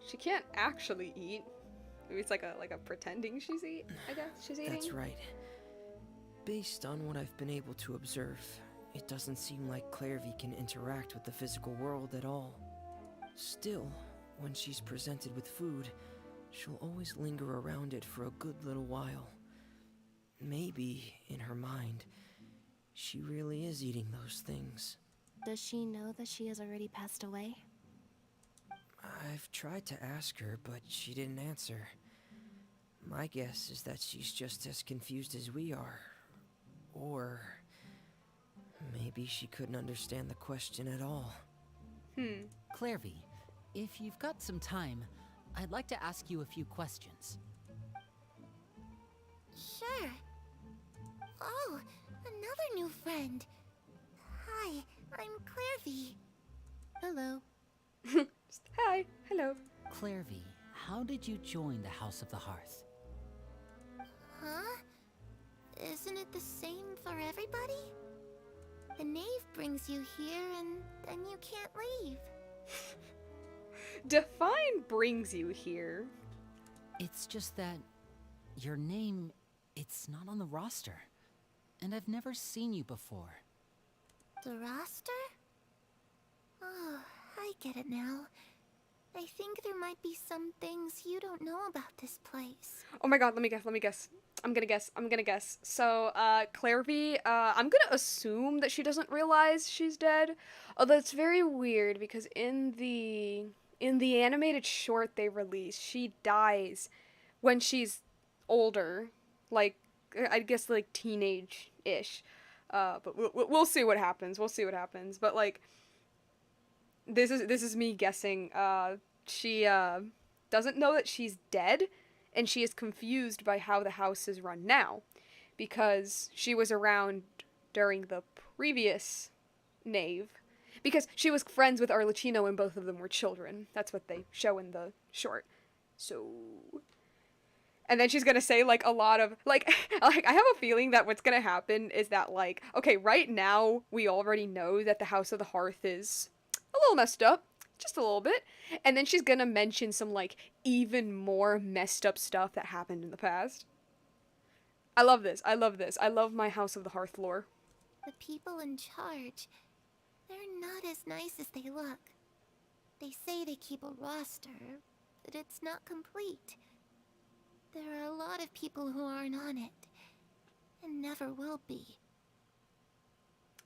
She can't actually eat. Maybe it's like a pretending she's eating. That's right. Based on what I've been able to observe, it doesn't seem like Clairvy can interact with the physical world at all. Still, when she's presented with food, she'll always linger around it for a good little while. Maybe, in her mind, she really is eating those things. Does she know that she has already passed away? I've tried to ask her, but she didn't answer. My guess is that she's just as confused as we are. Or maybe she couldn't understand the question at all. Clairvy, if you've got some time, I'd like to ask you a few questions. Sure. Oh, another new friend. Hi, I'm Clairvy. Hello. Hi, hello. Clairvy, how did you join the House of the Hearth? Huh? Isn't it the same for everybody? The knave brings you here and then you can't leave. Define brings you here. It's just that your name, it's not on the roster. And I've never seen you before. The roster? Oh, I get it now. I think there might be some things you don't know about this place. Oh my god, let me guess. I'm gonna guess. So, Clairvy, I'm gonna assume that she doesn't realize she's dead. Although it's very weird because in the animated short they released, she dies when she's older. Like, I guess like teenage-ish. But we'll see what happens. We'll see what happens. But like, this is me guessing. She doesn't know that she's dead, and she is confused by how the house is run now, because she was around during the previous Knave, because she was friends with Arlecchino and both of them were children. That's what they show in the short. So, and then she's gonna say like a lot of like like I have a feeling that what's gonna happen is that like, okay, right now we already know that the House of the Hearth is a little messed up, just a little bit, and then she's gonna mention some like even more messed up stuff that happened in the past. I love this. I love my House of the Hearth lore. The people in charge, they're not as nice as they look. They say they keep a roster, but it's not complete. There are a lot of people who aren't on it, and never will be.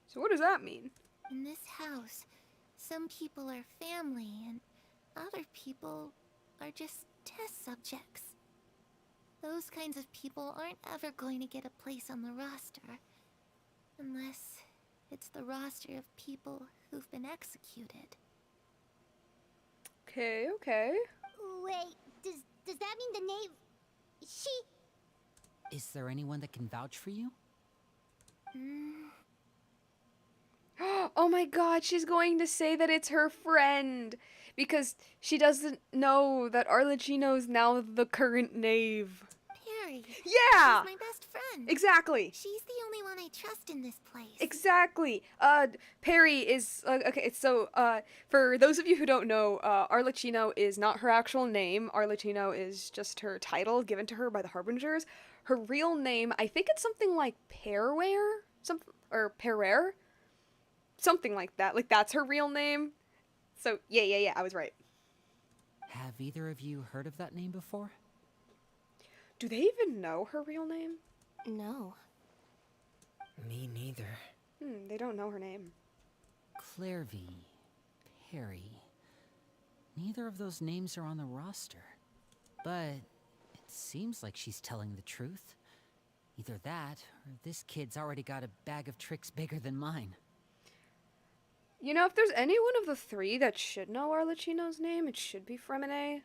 So what does that mean? In this house, some people are family, and other people are just test subjects. Those kinds of people aren't ever going to get a place on the roster, unless it's the roster of people who've been executed. Okay. Wait, does that mean the Knave... She... Is there anyone that can vouch for you? Oh my god, she's going to say that it's her friend, because she doesn't know that Arlecchino is now the current Knave. Perry. Yeah! She's my best friend. Exactly. She's the only one I trust in this place. Exactly. Perry is okay. So, for those of you who don't know, Arlecchino is not her actual name. Arlecchino is just her title given to her by the Harbingers. Her real name, I think it's something like Perware, or Pereire, something like that. Like that's her real name. So yeah, I was right. Have either of you heard of that name before? Do they even know her real name? No. Me neither. They don't know her name. Clairvy, Perry. Neither of those names are on the roster. But it seems like she's telling the truth. Either that, or this kid's already got a bag of tricks bigger than mine. You know, if there's any one of the three that should know Arlecchino's name, it should be Fremine.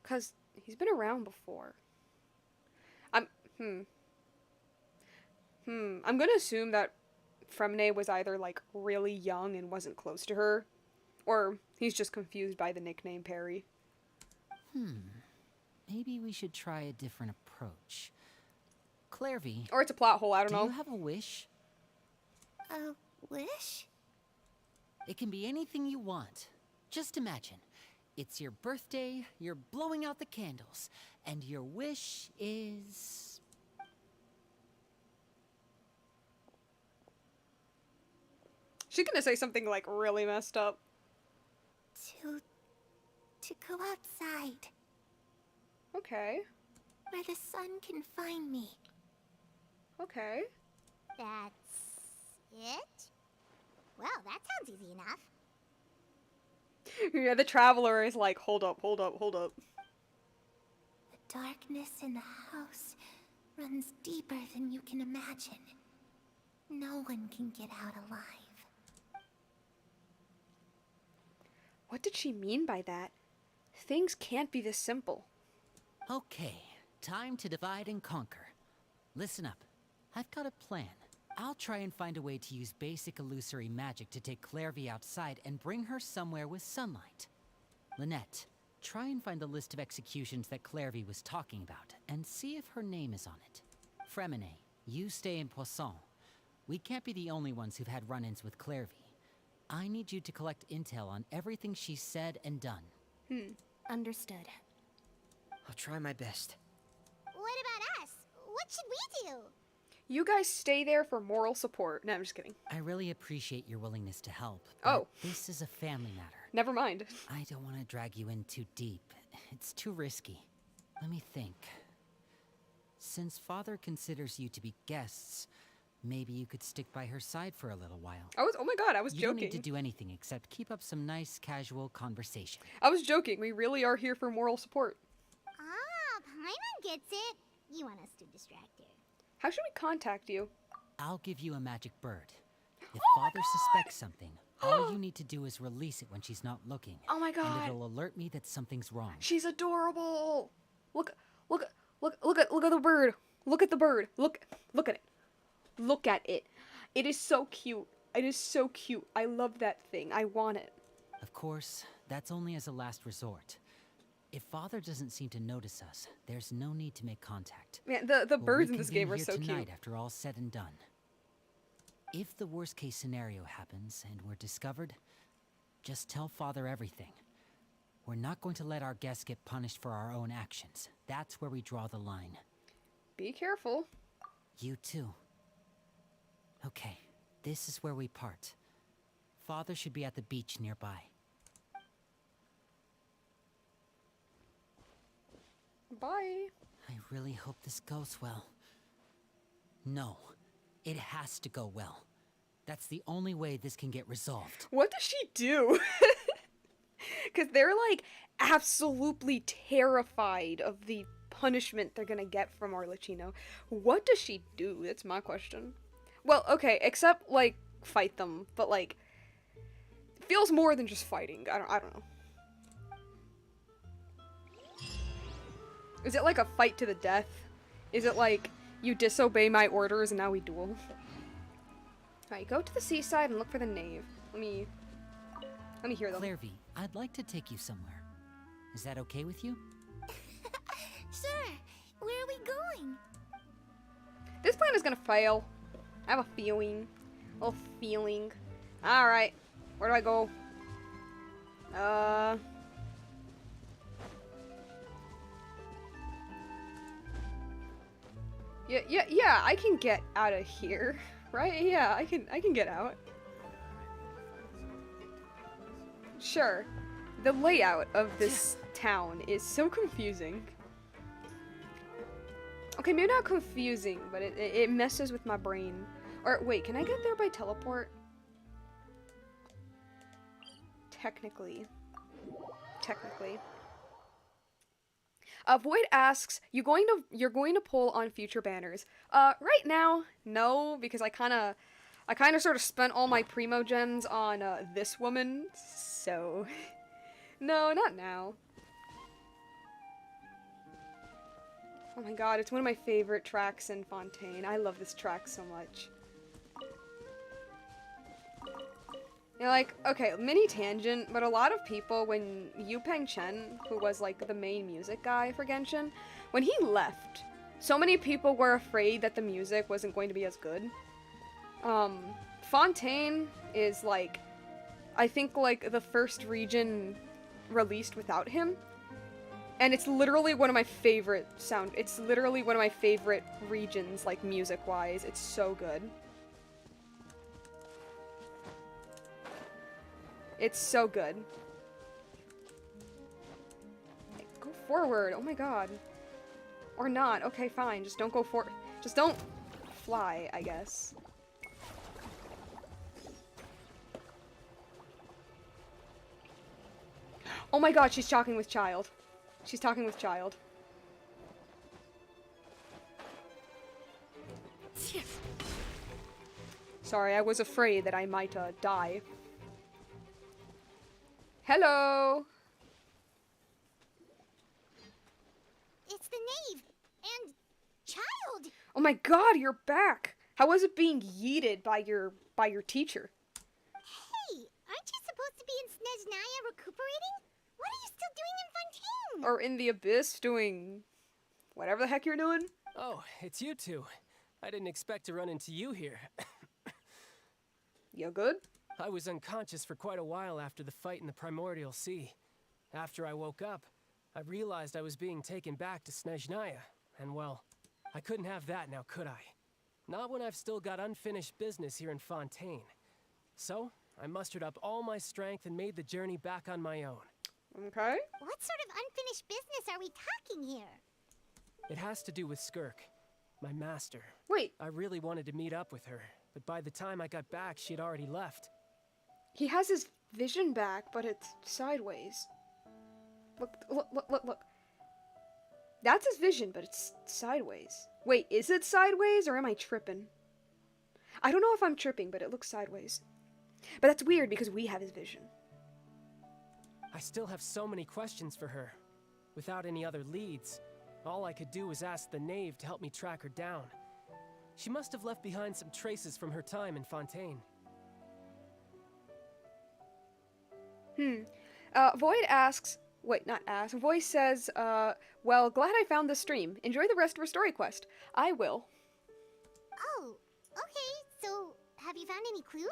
'Cause he's been around before. I'm gonna assume that Fremine was either, like, really young and wasn't close to her, or he's just confused by the nickname Perry. Maybe we should try a different approach. Clairvy, Or it's a plot hole, I don't do know. you have a wish? A wish? It can be anything you want. Just imagine. It's your birthday, you're blowing out the candles, and your wish is... She's gonna say something, like, really messed up. To go outside, Okay. where the sun can find me. Okay. That's it? Well, that sounds easy enough. Yeah, the traveler is like, hold up. The darkness in the house runs deeper than you can imagine. No one can get out alive. What did she mean by that? Things can't be this simple. Okay, time to divide and conquer. Listen up. I've got a plan. I'll try and find a way to use basic illusory magic to take Clairvy outside and bring her somewhere with sunlight. Lynette, try and find the list of executions that Clairvy was talking about, and see if her name is on it. Fremine, you stay in Poisson. We can't be the only ones who've had run-ins with Clairvy. I need you to collect intel on everything she's said and done. Understood. I'll try my best. What about us? What should we do? You guys stay there for moral support. No, I'm just kidding. I really appreciate your willingness to help, Oh. but this is a family matter. never mind. I don't want to drag you in too deep. It's too risky. Let me think. Since Father considers you to be guests, maybe you could stick by her side for a little while. Oh my god, I was You joking. don't need to do anything except keep up some nice, casual conversation. I was joking. We really are here for moral support. Ah, Paimon gets it. You want us to distract her. How should we contact you? I'll give you a magic bird. If Father suspects something, all you need to do is release it when she's not looking. Oh my And god. it'll alert me that something's wrong. She's adorable. Look at the bird. Look at the bird. Look at it. Look at it. It is so cute. It is so cute. I love that thing. I want it. Of course, that's only as a last resort. If Father doesn't seem to notice us, there's no need to make contact. Man, the We'll birds in this reconvene game are here so tonight cute. after all's said and done. If the worst case scenario happens and we're discovered, just tell Father everything. We're not going to let our guests get punished for our own actions. That's where we draw the line. Be careful. You too. Okay, this is where we part. Father should be at the beach nearby. Bye. I really hope this goes well. No, it has to go well. That's the only way this can get resolved. What does she do? Because they're like absolutely terrified of the punishment they're gonna get from Arlecchino. What does she do? That's my question. Well, okay, except like fight them, but like it feels more than just fighting. I don't know. Is it like a fight to the death? Is it like you disobey my orders and now we duel? Alright, go to the seaside and look for the knave. Let me hear them. Clairvy, I'd like to take you somewhere. Is that okay with you? Sure. Where are we going? This plan is gonna fail. I have a feeling. A little feeling. Alright. Where do I go? Yeah, I can get out of here. Right? Yeah, I can get out. Sure. The layout of this town is so confusing. Okay, maybe not confusing, but it messes with my brain. Or wait, can I get there by teleport? Technically. Void asks, you're going to pull on future banners. Right now, no, because I kind of sort of spent all my primo gems on this woman, so no, not now. Oh my god, it's one of my favorite tracks in Fontaine. I love this track so much. You know, like, okay, mini tangent, but a lot of people, when Yupeng Chen, who was, like, the main music guy for Genshin, when he left, so many people were afraid that the music wasn't going to be as good. Fontaine is, like, I think, like, the first region released without him. And it's literally one of my favorite it's literally one of my favorite regions, like, music-wise. It's so good. It's so good. Go forward. Oh my god. Or not. Okay, fine. Just don't go just don't fly, I guess. Oh my god, she's talking with child. She's talking with child. Sorry, I was afraid that I might die. Hello! It's the knave and child. Oh my god, you're back! How was it being yeeted by your teacher? Hey, aren't you supposed to be in Snezhnaya recuperating? What are you still doing in Fontaine? Or in the abyss doing whatever the heck you're doing? Oh, it's you two. I didn't expect to run into you here. You good? I was unconscious for quite a while after the fight in the Primordial Sea. After I woke up, I realized I was being taken back to Snezhnaya, and well, I couldn't have that now, could I? Not when I've still got unfinished business here in Fontaine. So, I mustered up all my strength and made the journey back on my own. Okay. What sort of unfinished business are we talking here? It has to do with Skirk, my master. Wait, I really wanted to meet up with her, but by the time I got back, she had already left. he has his vision back, but it's sideways. Look, look, look, look, look. That's his vision, but it's sideways. Wait, is it sideways or am I tripping? I don't know if I'm tripping, but it looks sideways. But that's weird because we have his vision. I still have so many questions for her. Without any other leads, all I could do was ask the knave to help me track her down. She must have left behind some traces from her time in Fontaine. Void asks, wait, not asks, Voice says, well, glad I found the stream. Enjoy the rest of her story quest. I will. Oh, okay, so have you found any clues?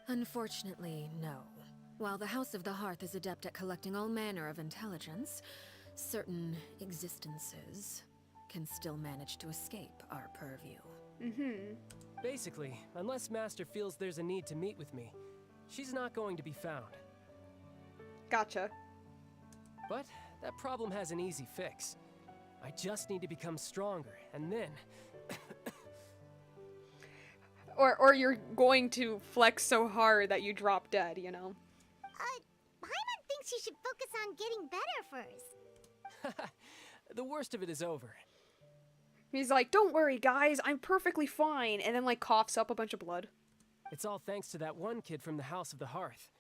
Unfortunately, no. While the House of the Hearth is adept at collecting all manner of intelligence, certain existences can still manage to escape our purview. Basically, unless Master feels there's a need to meet with me, she's not going to be found. Gotcha. But that problem has an easy fix. I just need to become stronger, and then... Or you're going to flex so hard that you drop dead, you know? Paimon thinks you should focus on getting better first. The worst of it is over. He's like, don't worry, guys, I'm perfectly fine, and then, like, coughs up a bunch of blood. It's all thanks to that one kid from the House of the Hearth.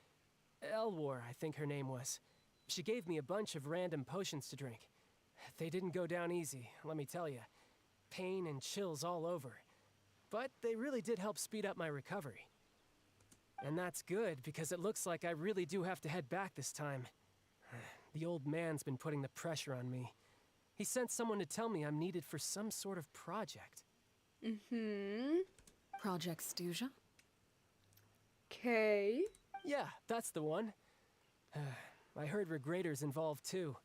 Elwar, I think her name was. She gave me a bunch of random potions to drink. They didn't go down easy, let me tell you. Pain and chills all over. But they really did help speed up my recovery. And that's good, because it looks like I really do have to head back this time. The old man's been putting the pressure on me. He sent someone to tell me I'm needed for some sort of project. Project Stuja? Okay. Yeah, that's the one. I heard Regrader's involved too.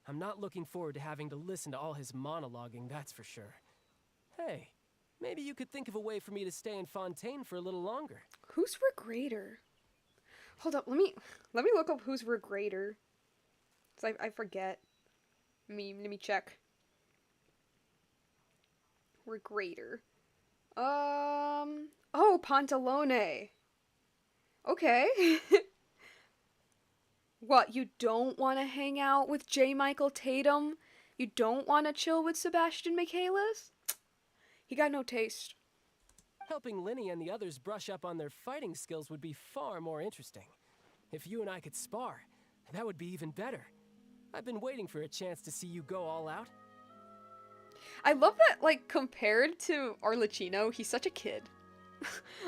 I'm not looking forward to having to listen to all his monologuing, that's for sure. Hey, maybe you could think of a way for me to stay in Fontaine for a little longer. Who's Regrader? Hold up, let me look up who's Regrader. 'Cause I forget. Let me check. Regrader. Oh, Pantalone. Okay. What, you don't want to hang out with J. Michael Tatum? You don't want to chill with Sebastian Michaelis? He got no taste. Helping Linny and the others brush up on their fighting skills would be far more interesting. If you and I could spar, that would be even better. I've been waiting for a chance to see you go all out. I love that, like, compared to Arlecchino, he's such a kid.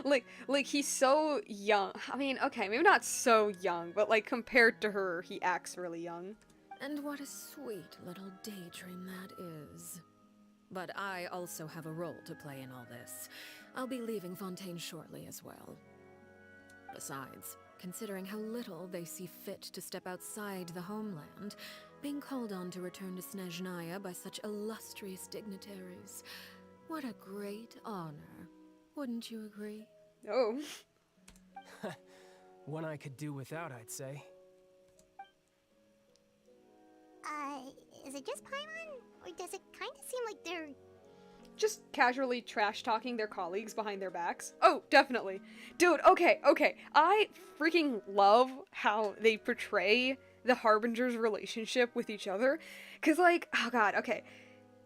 like he's so young. I mean, okay, maybe not so young, but like compared to her, he acts really young. And what a sweet little daydream that is. But I also have a role to play in all this. I'll be leaving Fontaine shortly as well. Besides, considering how little they see fit to step outside the homeland, being called on to return to Snezhnaya by such illustrious dignitaries, what a great honor. Wouldn't you agree? Oh. One I could do without, I'd say. Is it just Paimon? Or does it kind of seem like they're... Just casually trash-talking their colleagues behind their backs? Oh, definitely. Dude, okay. I freaking love how they portray the Harbingers' relationship with each other. Cause like, oh god, okay.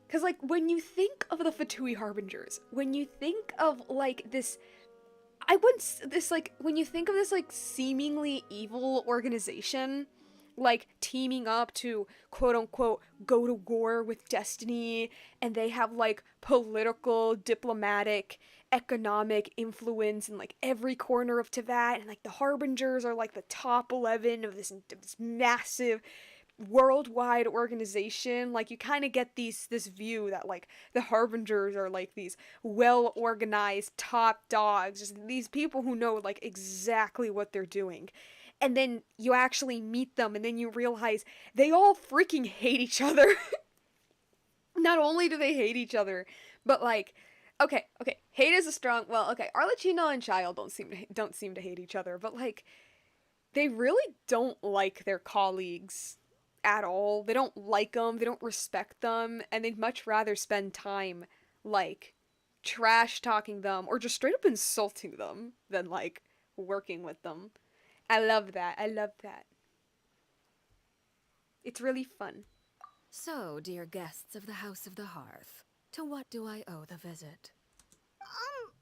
Cause like, when you think of the Fatui Harbingers, when you think of like this... when you think of this like seemingly evil organization, like teaming up to quote-unquote go to war with destiny, and they have like political, diplomatic, economic influence in like every corner of Teyvat, and like the Harbingers are like the top 11 of this massive worldwide organization. Like you kind of get this view that like the Harbingers are like these well-organized top dogs, just these people who know like exactly what they're doing. And then you actually meet them, and then you realize they all freaking hate each other. Not only do they hate each other, but like Okay, okay. Hate is a strong. Well, okay. Arlecchino and Child don't seem to hate each other, but like they really don't like their colleagues at all. They don't like them. They don't respect them, and they'd much rather spend time like trash talking them or just straight up insulting them than like working with them. I love that. I love that. It's really fun. So, dear guests of the House of the Hearth, to what do I owe the visit? Well,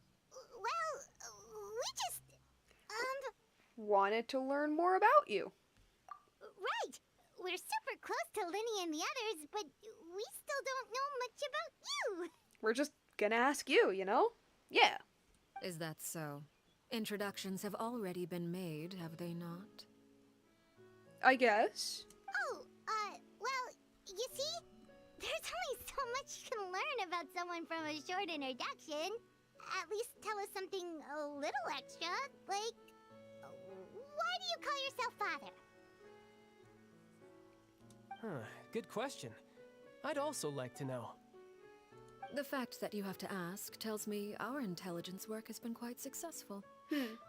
we just, Wanted to learn more about you. right. We're super close to Linny and the others, but we still don't know much about you. We're just gonna ask you, you know? Yeah. Is that so? Introductions have already been made, have they not? I guess. Oh, well, you see, there's only so much you can learn about someone from a short introduction. At least tell us something a little extra, like, why do you call yourself father? Huh, good question. I'd also like to know. The fact that you have to ask tells me our intelligence work has been quite successful.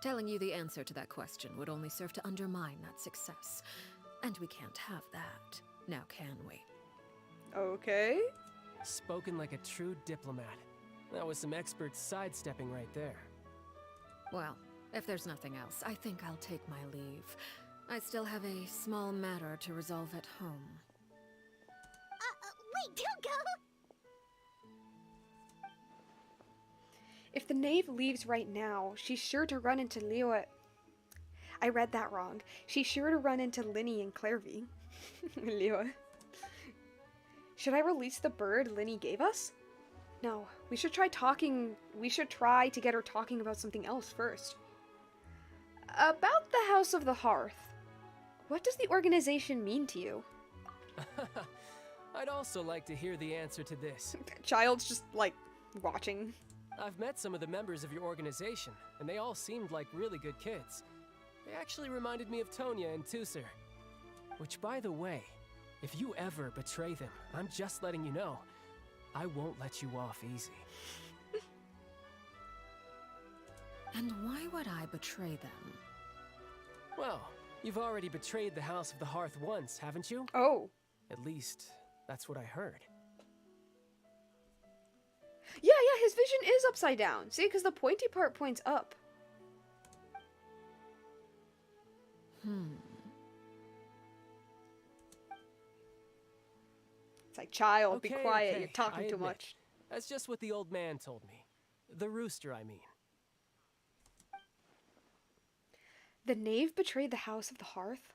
Telling you the answer to that question would only serve to undermine that success. And we can't have that, now can we? Okay. Spoken like a true diplomat. That was some expert sidestepping right there. Well, if there's nothing else, I think I'll take my leave. I still have a small matter to resolve at home. Wait, don't go! If the knave leaves right now, she's sure to run into Leo. I read that wrong. She's sure to run into Linny and Clairvy. Leo. Should I release the bird Linny gave us? No, we should try to get her talking about something else first. About the House of the Hearth. What does the organization mean to you? I'd also like to hear the answer to this. Child's just, like, watching. I've met some of the members of your organization, and they all seemed like really good kids. They actually reminded me of Tonya and Tusser. Which, by the way, if you ever betray them, I'm just letting you know, I won't let you off easy. And why would I betray them? Well, you've already betrayed the House of the Hearth once, haven't you? Oh. At least, that's what I heard. Yeah, his vision is upside down. See, because the pointy part points up. It's like, child, be quiet, okay, you're talking I too admit. much. That's just what the old man told me. The rooster, I mean. The knave betrayed the House of the Hearth?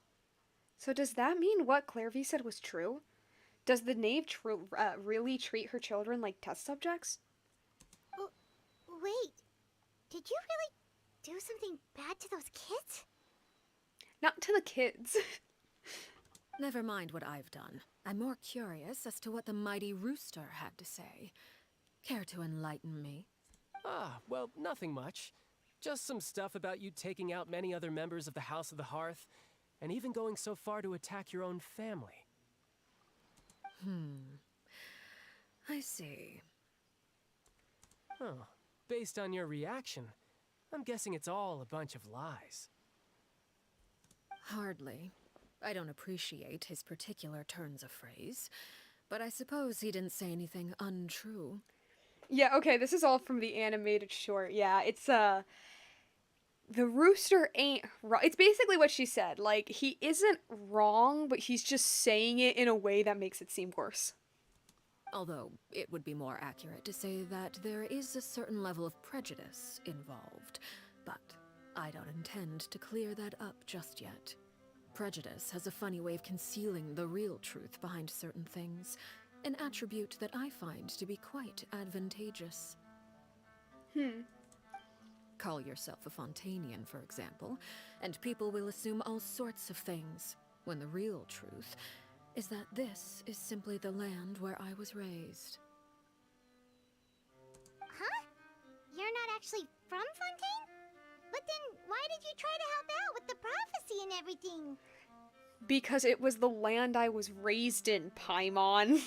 So does that mean what Clairvy said was true? Does the knave really treat her children like test subjects? Wait, did you really do something bad to those kids? Not to the kids. Never mind what I've done. I'm more curious as to what the mighty rooster had to say. Care to enlighten me? Ah, well, nothing much. Just some stuff about you taking out many other members of the House of the Hearth, and even going so far to attack your own family. I see. Oh, based on your reaction, I'm guessing it's all a bunch of lies. Hardly. I don't appreciate his particular turns of phrase, but I suppose he didn't say anything untrue. Yeah, okay, this is all from the animated short. Yeah, it's, the rooster ain't wrong. It's basically what she said. Like, he isn't wrong, but he's just saying it in a way that makes it seem worse. Although, it would be more accurate to say that there is a certain level of prejudice involved, but I don't intend to clear that up just yet. Prejudice has a funny way of concealing the real truth behind certain things, an attribute that I find to be quite advantageous. Call yourself a Fontainian, for example, and people will assume all sorts of things, when the real truth is that this is simply the land where I was raised. Huh? You're not actually from Fontaine? But then why did you try to help out with the prophecy and everything? Because it was the land I was raised in, Paimon.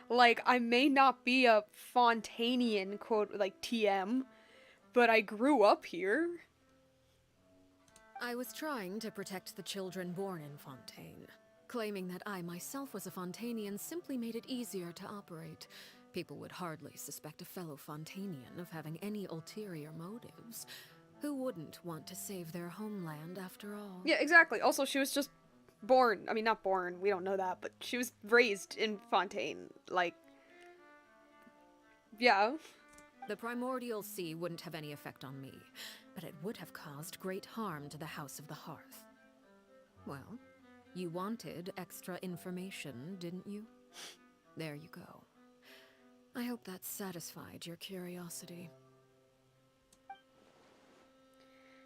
Like, I may not be a Fontainian, quote, like, TM, but I grew up here. I was trying to protect the children born in Fontaine. Claiming that I myself was a Fontainian simply made it easier to operate. People would hardly suspect a fellow Fontainian of having any ulterior motives. Who wouldn't want to save their homeland after all? Yeah, exactly. Also, she was just born. I mean, not born, we don't know that, but she was raised in Fontaine. Like, yeah. The primordial sea wouldn't have any effect on me, but it would have caused great harm to the House of the Hearth. Well, you wanted extra information, didn't you? There you go. I hope that satisfied your curiosity.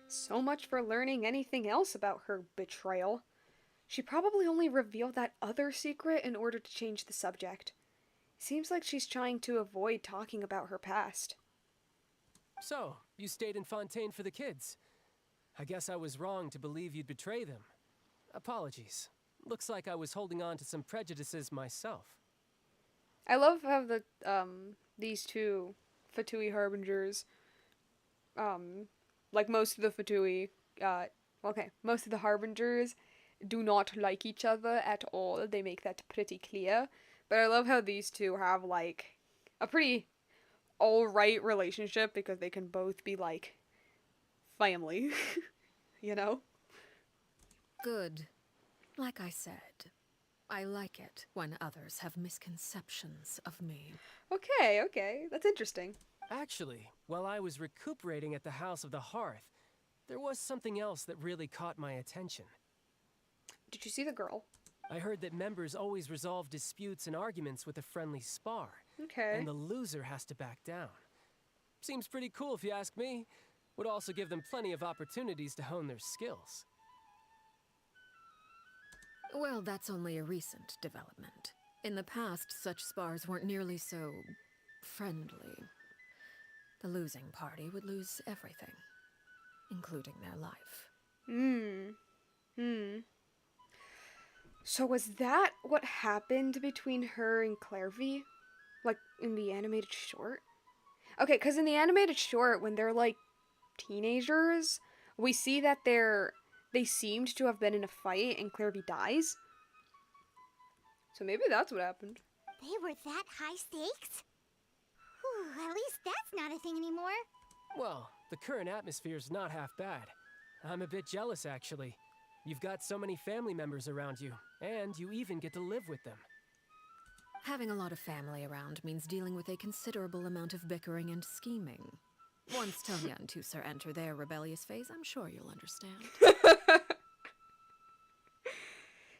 So much for learning anything else about her betrayal. She probably only revealed that other secret in order to change the subject. Seems like she's trying to avoid talking about her past. So, you stayed in Fontaine for the kids. I guess I was wrong to believe you'd betray them. Apologies. Looks like I was holding on to some prejudices myself. I love how these two Fatui harbingers, like most of the Fatui, most of the harbingers do not like each other at all. They make that pretty clear. But I love how these two have, like, a pretty alright relationship because they can both be, like, family. You know? Good. Like I said, I like it when others have misconceptions of me. Okay. That's interesting. Actually, while I was recuperating at the House of the Hearth, there was something else that really caught my attention. Did you see the girl? I heard that members always resolve disputes and arguments with a friendly spar. Okay. And the loser has to back down. Seems pretty cool if you ask me. Would also give them plenty of opportunities to hone their skills. Well, that's only a recent development. In the past, such spars weren't nearly so friendly. The losing party would lose everything, including their life. So was that what happened between her and Clairvy? Like, in the animated short? Okay, because in the animated short, when they're, like, teenagers, we see that they seemed to have been in a fight and Clairvy dies. So maybe that's what happened. They were that high stakes? Whew, at least that's not a thing anymore. Well, the current atmosphere's not half bad. I'm a bit jealous, actually. You've got so many family members around you, and you even get to live with them. Having a lot of family around means dealing with a considerable amount of bickering and scheming. Once Tonya and Tusar enter their rebellious phase, I'm sure you'll understand.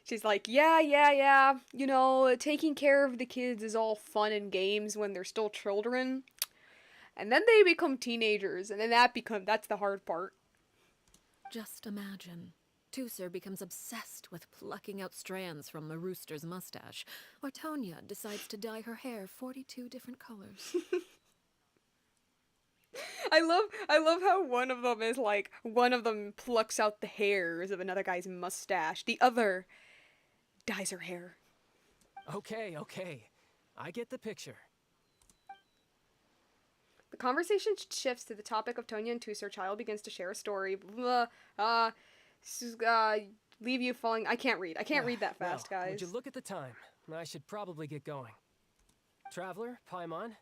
She's like, yeah. You know, taking care of the kids is all fun and games when they're still children. And then they become teenagers, and then that's the hard part. Just imagine. Tusar becomes obsessed with plucking out strands from the rooster's mustache, or Tonya decides to dye her hair 42 different colors. I love how one of them plucks out the hairs of another guy's mustache. The other dyes her hair. Okay. I get the picture. The conversation shifts to the topic of Tonya and Tusar. Child begins to share a story. Leave you falling. I can't read that fast, well, guys. Would you look at the time? I should probably get going. Traveler, Paimon,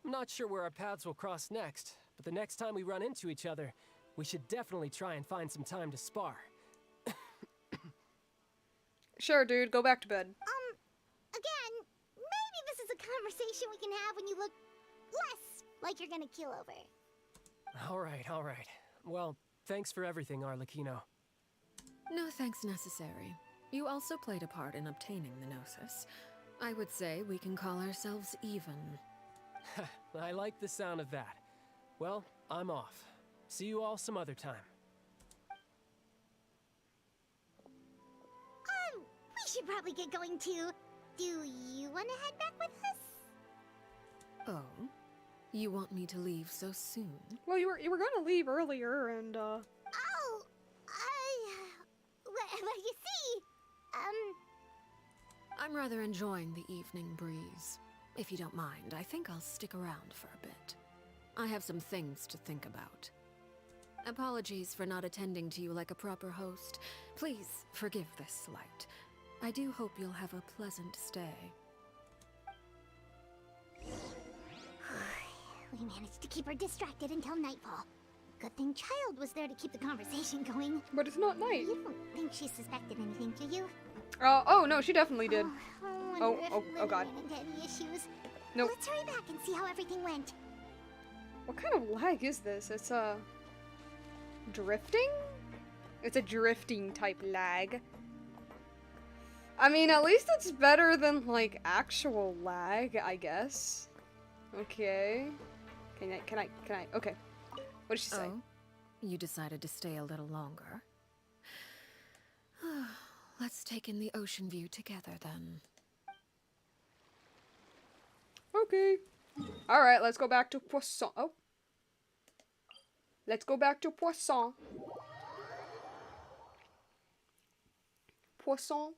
I'm not sure where our paths will cross next, but the next time we run into each other, we should definitely try and find some time to spar. Sure, dude, go back to bed. Again, maybe this is a conversation we can have when you look less like you're gonna keel over. All right. Well, thanks for everything, Arlecchino. No thanks necessary. You also played a part in obtaining the Gnosis. I would say we can call ourselves even. I like the sound of that. Well, I'm off. See you all some other time. We should probably get going too. Do you want to head back with us? Oh? You want me to leave so soon? Well, you were gonna leave earlier, and Oh, well, you see, I'm rather enjoying the evening breeze. If you don't mind, I think I'll stick around for a bit. I have some things to think about. Apologies for not attending to you like a proper host. Please forgive this slight. I do hope you'll have a pleasant stay. We managed to keep her distracted until nightfall. Good thing Child was there to keep the conversation going. But it's not night. You don't think she suspected anything, do you? Oh no, she definitely did. I Oh, wonder if oh Lily God. ran into any issues. Nope. Let's hurry back and see how everything went. What kind of lag is this? It's drifting? It's a drifting type lag. I mean, at least it's better than like actual lag, I guess. Okay. Can I okay. What did she say? Oh? You decided to stay a little longer? Let's take in the ocean view together then. Okay. Alright, let's go back to Poisson. Oh. Let's go back to Poisson. Poisson.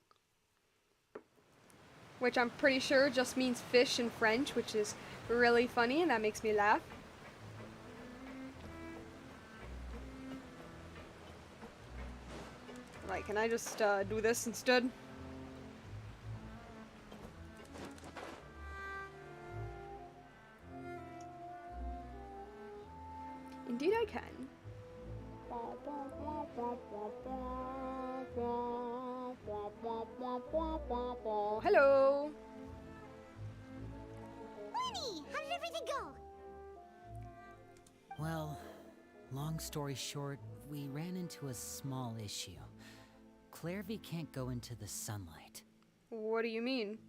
Which I'm pretty sure just means fish in French, which is really funny and that makes me laugh. Right, can I just do this instead? Indeed I can. Hello! Lenny, how did everything go? Well, long story short, we ran into a small issue. Clairvy can't go into the sunlight. What do you mean?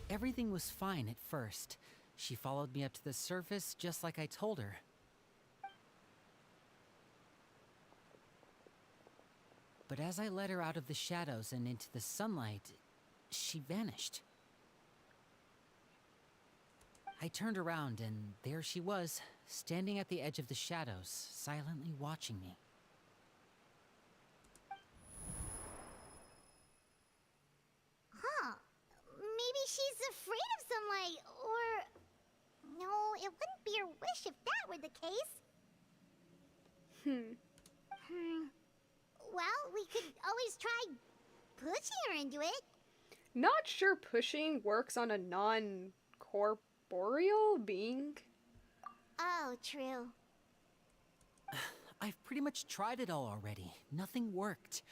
Everything was fine at first. She followed me up to the surface just like I told her. But as I led her out of the shadows and into the sunlight, she vanished. I turned around and there she was, standing at the edge of the shadows, silently watching me. Huh. Maybe she's afraid of sunlight, or... No, it wouldn't be her wish if that were the case. Well, we could always try pushing her into it. Not sure pushing works on a non-corporeal being. Oh, true. I've pretty much tried it all already. Nothing worked.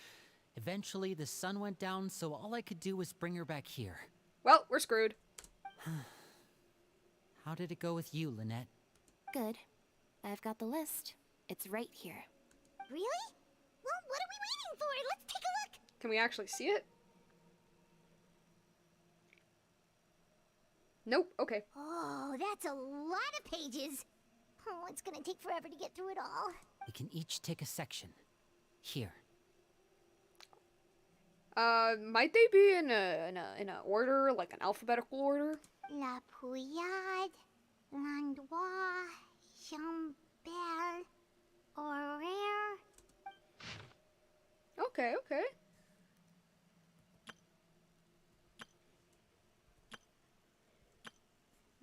Eventually, the sun went down, so all I could do was bring her back here. Well, we're screwed. How did it go with you, Lynette? Good. I've got the list. It's right here. Really? Well, what are we waiting for? Let's take a look. Can we actually see it? Nope, okay. Oh, that's a lot of pages. Oh, it's gonna take forever to get through it all. We can each take a section. Here. Might they be in a order, like an alphabetical order? La Pouillade, Landois, Chambel, Horaire. Okay, okay.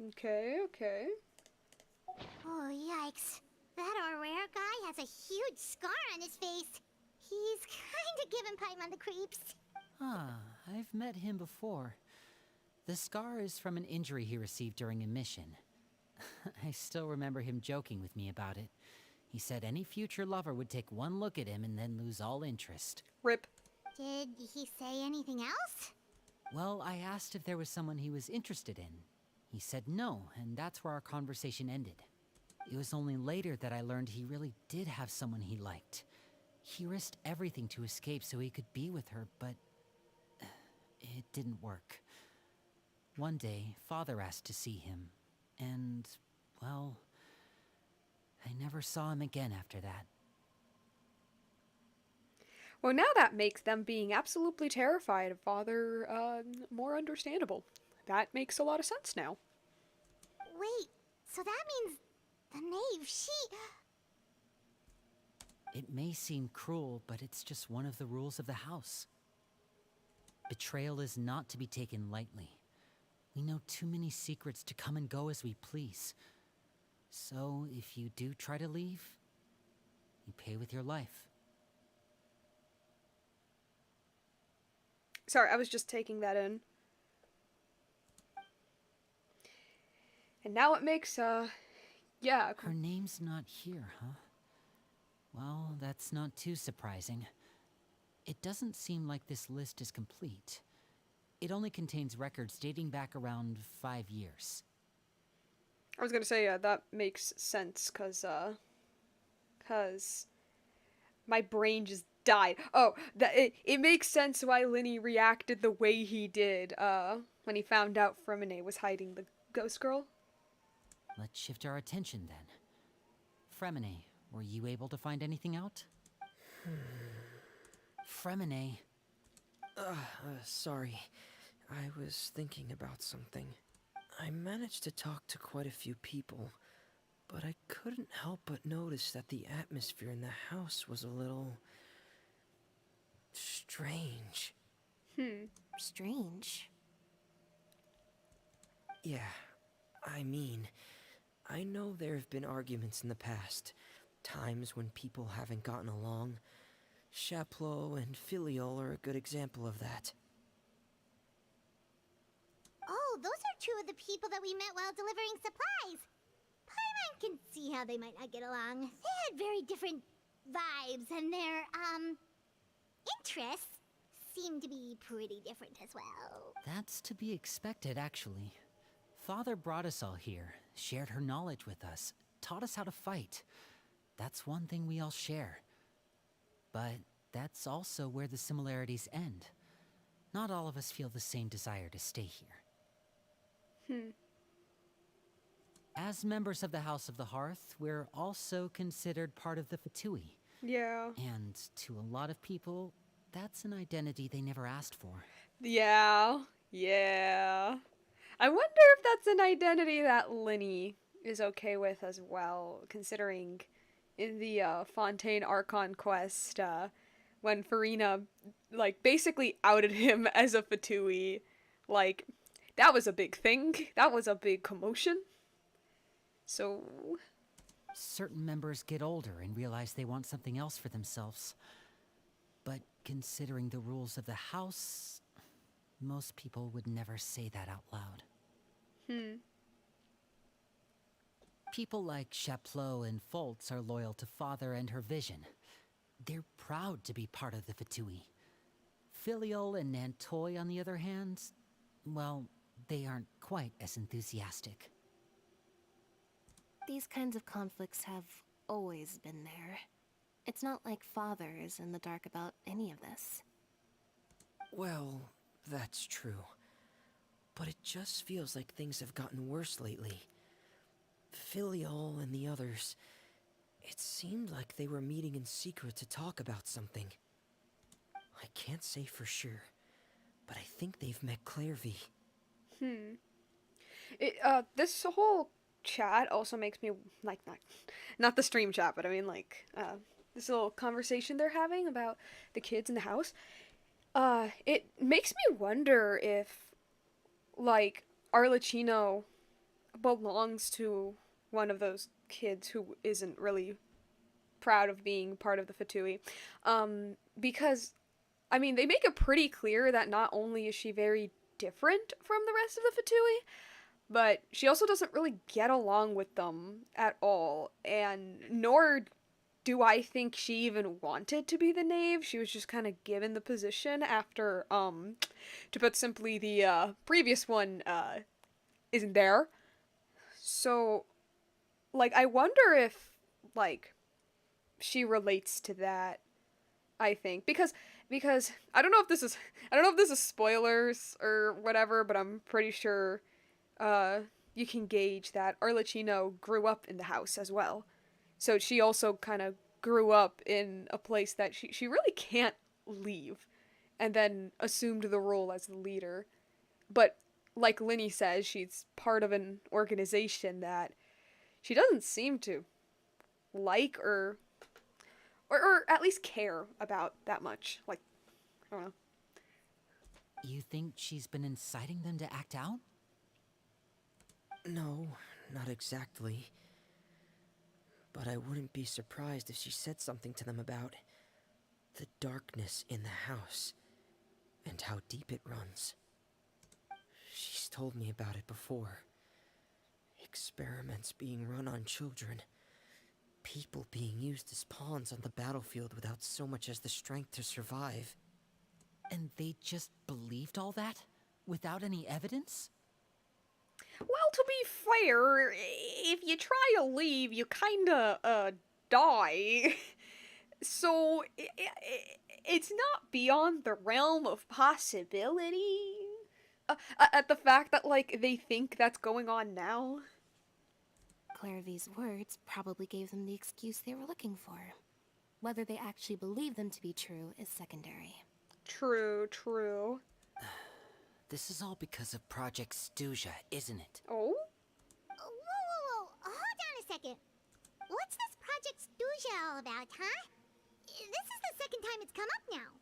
Okay, okay. Oh, yikes. That Horaire guy has a huge scar on his face. He's kinda giving Paimon the creeps. Ah, I've met him before. The scar is from an injury he received during a mission. I still remember him joking with me about it. He said any future lover would take one look at him and then lose all interest. Rip. Did he say anything else? Well, I asked if there was someone he was interested in. He said no, and that's where our conversation ended. It was only later that I learned he really did have someone he liked. He risked everything to escape so he could be with her, but it didn't work. One day, Father asked to see him, and, well, I never saw him again after that. Well, now that makes them being absolutely terrified of Father, more understandable. That makes a lot of sense now. Wait, so that means the knave, she... It may seem cruel, but it's just one of the rules of the house. Betrayal is not to be taken lightly. We know too many secrets to come and go as we please. So, if you do try to leave, you pay with your life. Sorry, I was just taking that in. And now it makes, yeah. Her name's not here, huh? Well, that's not too surprising. It doesn't seem like this list is complete. It only contains records dating back around 5 years. I was gonna say, yeah, that makes sense, cause my brain just died. Oh, it makes sense why Linny reacted the way he did, when he found out Fremine was hiding the ghost girl. Let's shift our attention then. Fremine, were you able to find anything out? Fremine. Sorry. I was thinking about something. I managed to talk to quite a few people, but I couldn't help but notice that the atmosphere in the house was a little strange. Strange. Yeah, I mean, I know there have been arguments in the past, times when people haven't gotten along. Chaplot and Filiol are a good example of that. Oh, those are two of the people that we met while delivering supplies. Paimon can see how they might not get along. They had very different vibes, and their, interests seem to be pretty different as well. That's to be expected, actually. Father brought us all here, shared her knowledge with us, taught us how to fight. That's one thing we all share. But that's also where the similarities end. Not all of us feel the same desire to stay here. As members of the House of the Hearth, we're also considered part of the Fatui. Yeah. And to a lot of people, that's an identity they never asked for. Yeah. Yeah. I wonder if that's an identity that Linny is okay with as well, considering in the Fontaine Archon quest, when Farina, like, basically outed him as a Fatui, like, that was a big thing. That was a big commotion. So... Certain members get older and realize they want something else for themselves. But considering the rules of the house, most people would never say that out loud. People like Chaplot and Foltz are loyal to Father and her vision. They're proud to be part of the Fatui. Filiol and Nantoy, on the other hand, well, they aren't quite as enthusiastic. These kinds of conflicts have always been there. It's not like Father is in the dark about any of this. Well, that's true. But it just feels like things have gotten worse lately. Filiol and the others, it seemed like they were meeting in secret to talk about something. I can't say for sure, but I think they've met Clairvy. This whole chat also makes me, like, not the stream chat, but I mean, like, this little conversation they're having about the kids in the house. It makes me wonder if, like, Arlecchino belongs to one of those kids who isn't really proud of being part of the Fatui. Because, I mean, they make it pretty clear that not only is she very different from the rest of the Fatui, but she also doesn't really get along with them at all, and nor do I think she even wanted to be the knave. She was just kind of given the position after, to put simply, the previous one isn't there. So, like, I wonder if, like, she relates to that, I think. Because I don't know if this is spoilers or whatever, but I'm pretty sure you can gauge that Arlecchino grew up in the house as well. So she also kind of grew up in a place that she really can't leave, and then assumed the role as the leader. But like Linny says, she's part of an organization that she doesn't seem to like or at least care about that much. Like, I don't know. You think she's been inciting them to act out? No, not exactly. But I wouldn't be surprised if she said something to them about the darkness in the house and how deep it runs. She's told me about it before. Experiments being run on children. People being used as pawns on the battlefield without so much as the strength to survive. And they just believed all that? Without any evidence? Well, to be fair, if you try to leave, you kinda, die. So, it's not beyond the realm of possibility. At the fact that, like, they think that's going on now. Clairvy's words probably gave them the excuse they were looking for. Whether they actually believe them to be true is secondary. True, true. This is all because of Project Stuja, isn't it? Oh? Whoa. Hold on a second. What's this Project Stuja all about, huh? This is the second time it's come up now.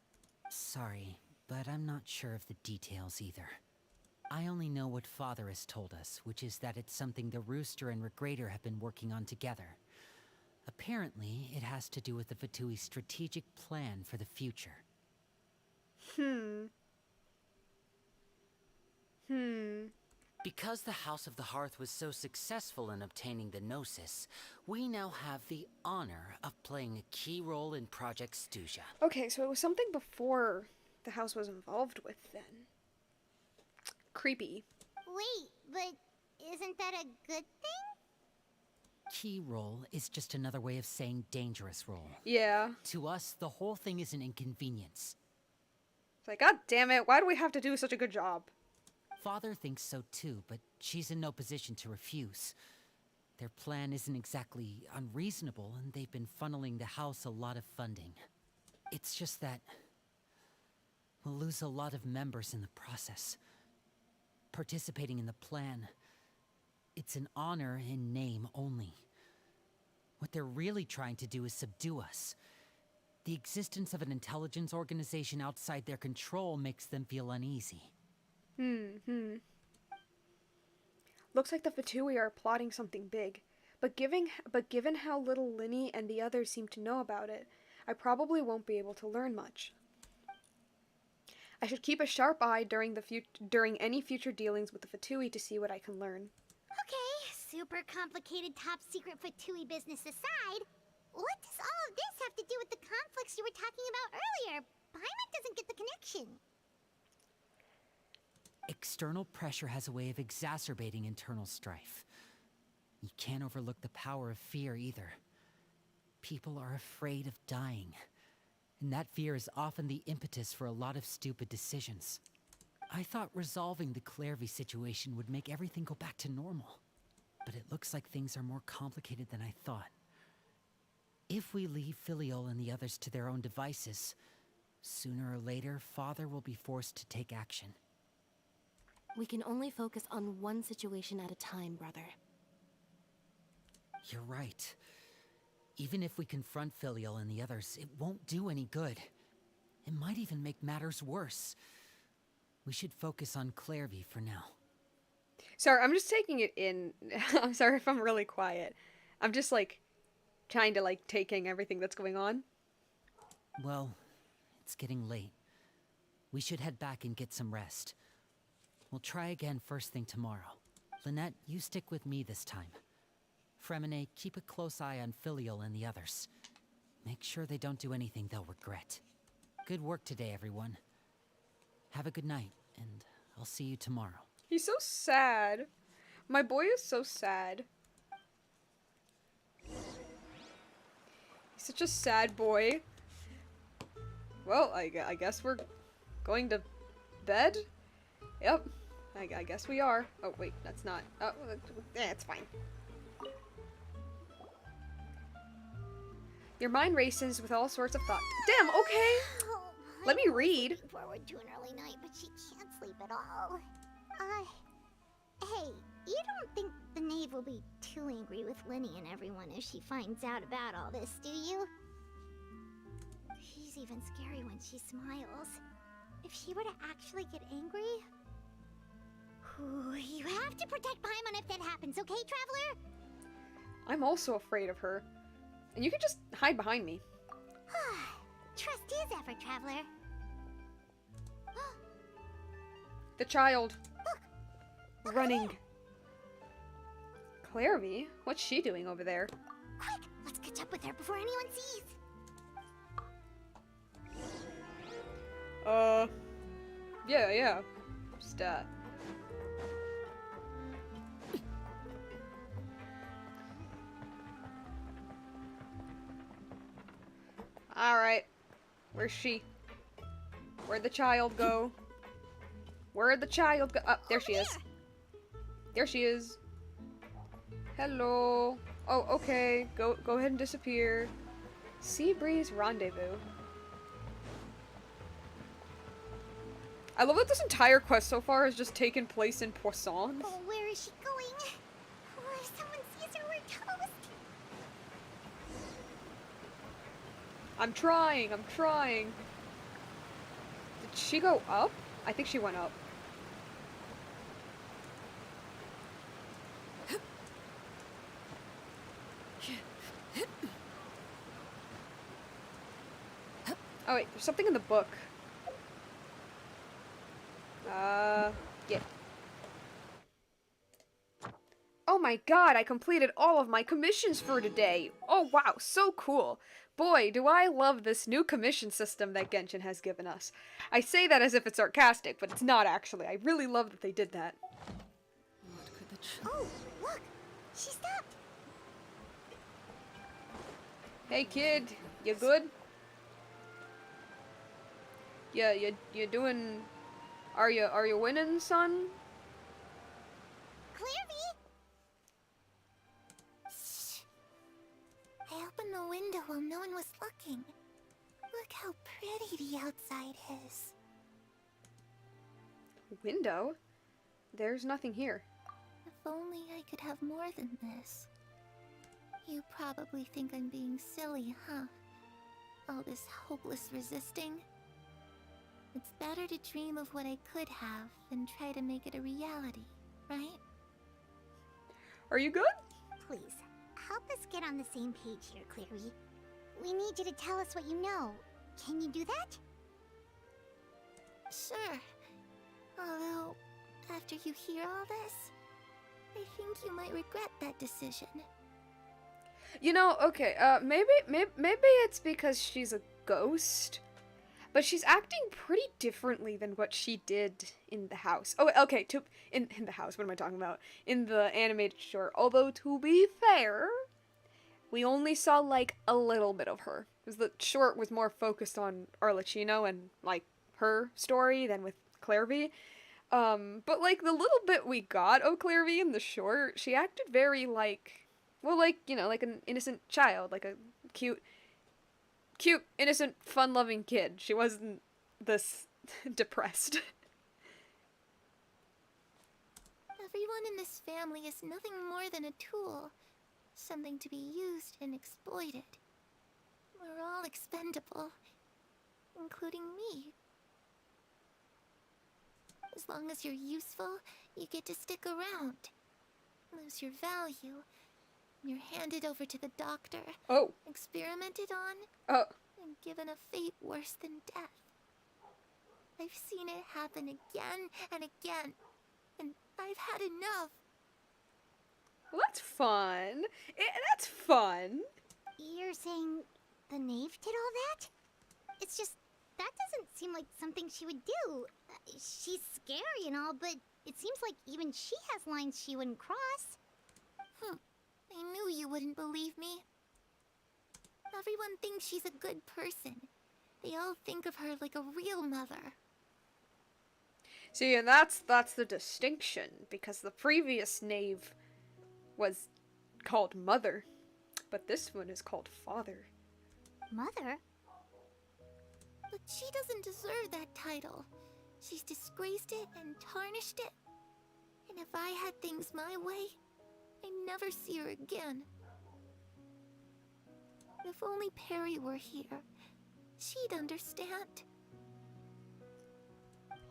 Sorry, but I'm not sure of the details either. I only know what Father has told us, which is that it's something the Rooster and Regrader have been working on together. Apparently, it has to do with the Fatui's strategic plan for the future. Because the House of the Hearth was so successful in obtaining the Gnosis, we now have the honor of playing a key role in Project Stuja. Okay, so it was something before the house was involved with, then. Creepy. Wait, but isn't that a good thing? Key role is just another way of saying dangerous role. Yeah. To us, the whole thing is an inconvenience. It's like, god damn it, why do we have to do such a good job? Father thinks so too, but she's in no position to refuse. Their plan isn't exactly unreasonable, and they've been funneling the house a lot of funding. It's just that we'll lose a lot of members in the process. Participating in the plan, it's an honor in name only. What they're really trying to do is subdue us. The existence of an intelligence organization outside their control makes them feel uneasy. Looks like the Fatui are plotting something big. But given how little Linny and the others seem to know about it, I probably won't be able to learn much. I should keep a sharp eye during any future dealings with the Fatui to see what I can learn. Okay, super complicated top secret Fatui business aside, what does all of this have to do with the conflicts you were talking about earlier? Paimon doesn't get the connection. External pressure has a way of exacerbating internal strife. You can't overlook the power of fear either. People are afraid of dying, and that fear is often the impetus for a lot of stupid decisions. I thought resolving the Clairvy situation would make everything go back to normal, but it looks like things are more complicated than I thought. If we leave Filiol and the others to their own devices, sooner or later, Father will be forced to take action. We can only focus on one situation at a time, brother. You're right. Even if we confront Filial and the others, it won't do any good. It might even make matters worse. We should focus on Clairvy for now. Sorry, I'm just taking it in. I'm sorry if I'm really quiet. I'm just, like, trying to, like, take in everything that's going on. Well, it's getting late. We should head back and get some rest. We'll try again first thing tomorrow. Lynette, you stick with me this time. Fremine, keep a close eye on Filial and the others. Make sure they don't do anything they'll regret. Good work today, everyone. Have a good night, and I'll see you tomorrow. He's so sad. My boy is so sad. He's such a sad boy. Well, I guess we're going to bed? Yep. I guess we are. Oh, wait, that's not. Oh, it's fine. Your mind races with all sorts of thoughts. Damn, okay. Oh, Let me read. Looking forward to an early night, but she can't sleep at all. Hey, you don't think the knave will be too angry with Linny and everyone if she finds out about all this, do you? She's even scary when she smiles. If she were to actually get angry, Ooh, you have to protect Paimon if that happens, okay, Traveler? I'm also afraid of her. And you can just hide behind me. Trust is effort, Traveler. The child. Running. Clairvy? What's she doing over there? Quick, let's catch up with her before anyone sees. Yeah. Just, Alright. Where's she? Where'd the child go? Where'd the child go? Oh, there she is. There she is. Hello. Oh, okay. Go ahead and disappear. Sea Breeze Rendezvous. I love that this entire quest so far has just taken place in Poissons. Oh, where is she going? Oh, if someone sees her, we're toast. I'm trying. Did she go up? I think she went up. Oh wait, there's something in the book. Yeah. Oh my god, I completed all of my commissions for today! Oh wow, so cool! Boy, do I love this new commission system that Genshin has given us. I say that as if it's sarcastic, but it's not actually. I really love that they did that. What could the Oh, look! She stopped! Hey kid, you good? Yeah, you doing... Are you winning, son? Clairvy! Shh. I opened the window while no one was looking. Look how pretty the outside is. Window? There's nothing here. If only I could have more than this. You probably think I'm being silly, huh? All this hopeless resisting. It's better to dream of what I could have than try to make it a reality, right? Are you good? Please, help us get on the same page here, Clary. We need you to tell us what you know. Can you do that? Sure. Although, after you hear all this, I think you might regret that decision. You know, okay, maybe it's because she's a ghost, but she's acting pretty differently than what she did in the house. Oh, okay, in the house, what am I talking about? In the animated short. Although, to be fair, we only saw, like, a little bit of her. Because the short was more focused on Arlecchino and, like, her story than with Clairvy. But, like, the little bit we got of Clairvy in the short, she acted very, like... Well, like, you know, like an innocent child, like a cute, innocent, fun-loving kid. She wasn't this depressed. Everyone in this family is nothing more than a tool. Something to be used and exploited. We're all expendable, including me. As long as you're useful, you get to stick around. Lose your value. You're handed over to the doctor, Oh. experimented on, Oh. and given a fate worse than death. I've seen it happen again and again, and I've had enough. Well, that's fun. That's fun. You're saying the knave did all that? It's just, that doesn't seem like something she would do. She's scary and all, but it seems like even she has lines she wouldn't cross. I knew you wouldn't believe me. Everyone thinks she's a good person. They all think of her like a real mother. See, and that's the distinction, because the previous knave was called Mother, but this one is called Father. Mother? But she doesn't deserve that title. She's disgraced it and tarnished it. And if I had things my way, I'd never see her again. If only Perry were here, she'd understand.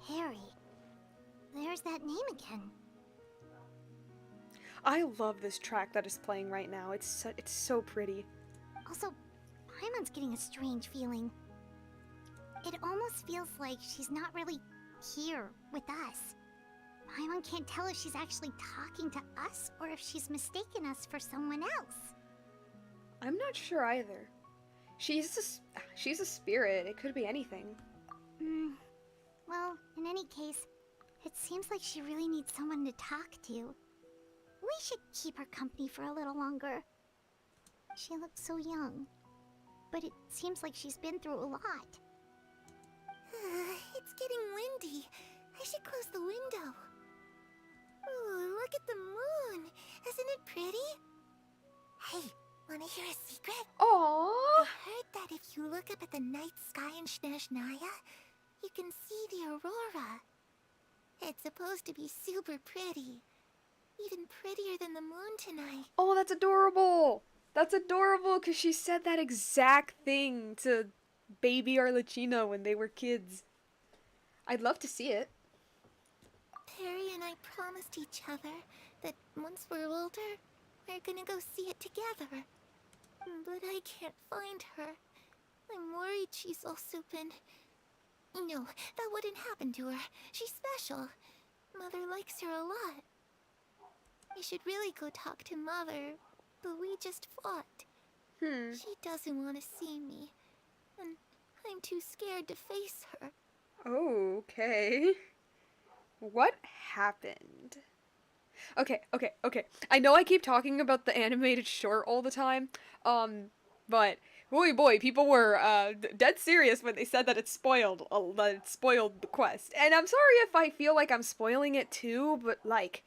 Harry, there's that name again. I love this track that is playing right now. It's so pretty. Also, Paimon's getting a strange feeling. It almost feels like she's not really here with us. Paimon can't tell if she's actually talking to us or if she's mistaken us for someone else. I'm not sure either. She's a spirit. It could be anything. Well, in any case, it seems like she really needs someone to talk to. We should keep her company for a little longer. She looks so young, but it seems like she's been through a lot. It's getting windy. I should close the window. Ooh, look at the moon. Isn't it pretty? Hey, wanna hear a secret? Aww. I heard that if you look up at the night sky in Snezhnaya, you can see the aurora. It's supposed to be super pretty. Even prettier than the moon tonight. Oh, that's adorable. That's adorable because she said that exact thing to baby Arlecchino when they were kids. I'd love to see it. Perry and I promised each other that once we're older, we're gonna go see it together. But I can't find her. I'm worried she's also been... No, that wouldn't happen to her. She's special. Mother likes her a lot. I should really go talk to Mother, but we just fought. She doesn't want to see me, and I'm too scared to face her. Okay. What happened? Okay. I know I keep talking about the animated short all the time, but boy, people were dead serious when they said that it spoiled the quest. And I'm sorry if I feel like I'm spoiling it too, but like,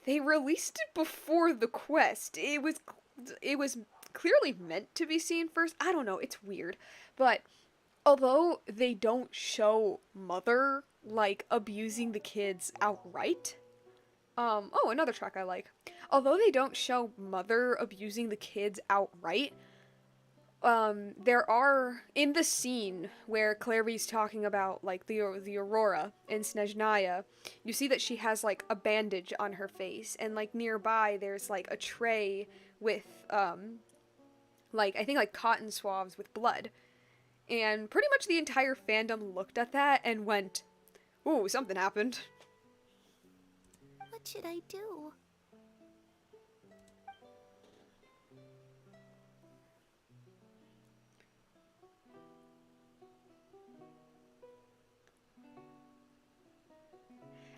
they released it before the quest. It was clearly meant to be seen first. I don't know, it's weird. But although they don't show Mother like abusing the kids outright, oh, another track I like. Although they don't show Mother abusing the kids outright, there are, in the scene where Clairvy's talking about, like, the Aurora in Snezhnaya, you see that she has, like, a bandage on her face, and, like, nearby there's, like, a tray with, like, I think, like, cotton swabs with blood. And pretty much the entire fandom looked at that and went, ooh, something happened. What should I do?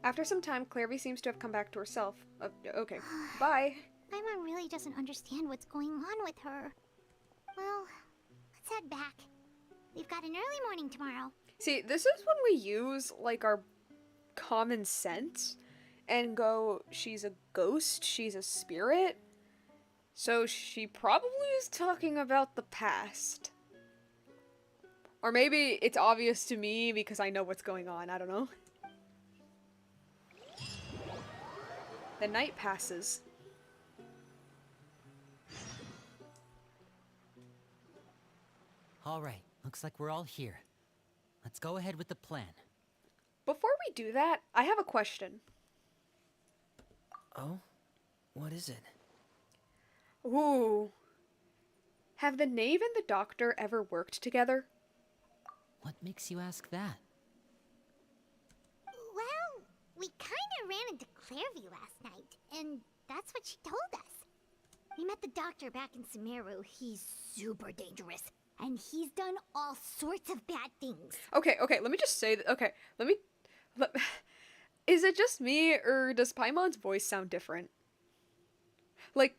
After some time, Clairvy seems to have come back to herself. Okay, bye. Paimon really doesn't understand what's going on with her. Well, let's head back. We've got an early morning tomorrow. See, this is when we use, like, our common sense and go, she's a ghost, she's a spirit, so she probably is talking about the past. Or maybe it's obvious to me because I know what's going on, I don't know. The night passes. All right, looks like we're all here. Let's go ahead with the plan. Before we do that, I have a question. Oh? What is it? Ooh. Have the Knave and the Doctor ever worked together? What makes you ask that? Well, we kinda ran into Clairvy last night, and that's what she told us. We met the Doctor back in Sumeru. He's super dangerous, and he's done all sorts of bad things. Okay, let me just say that. Okay, is it just me, or does Paimon's voice sound different? Like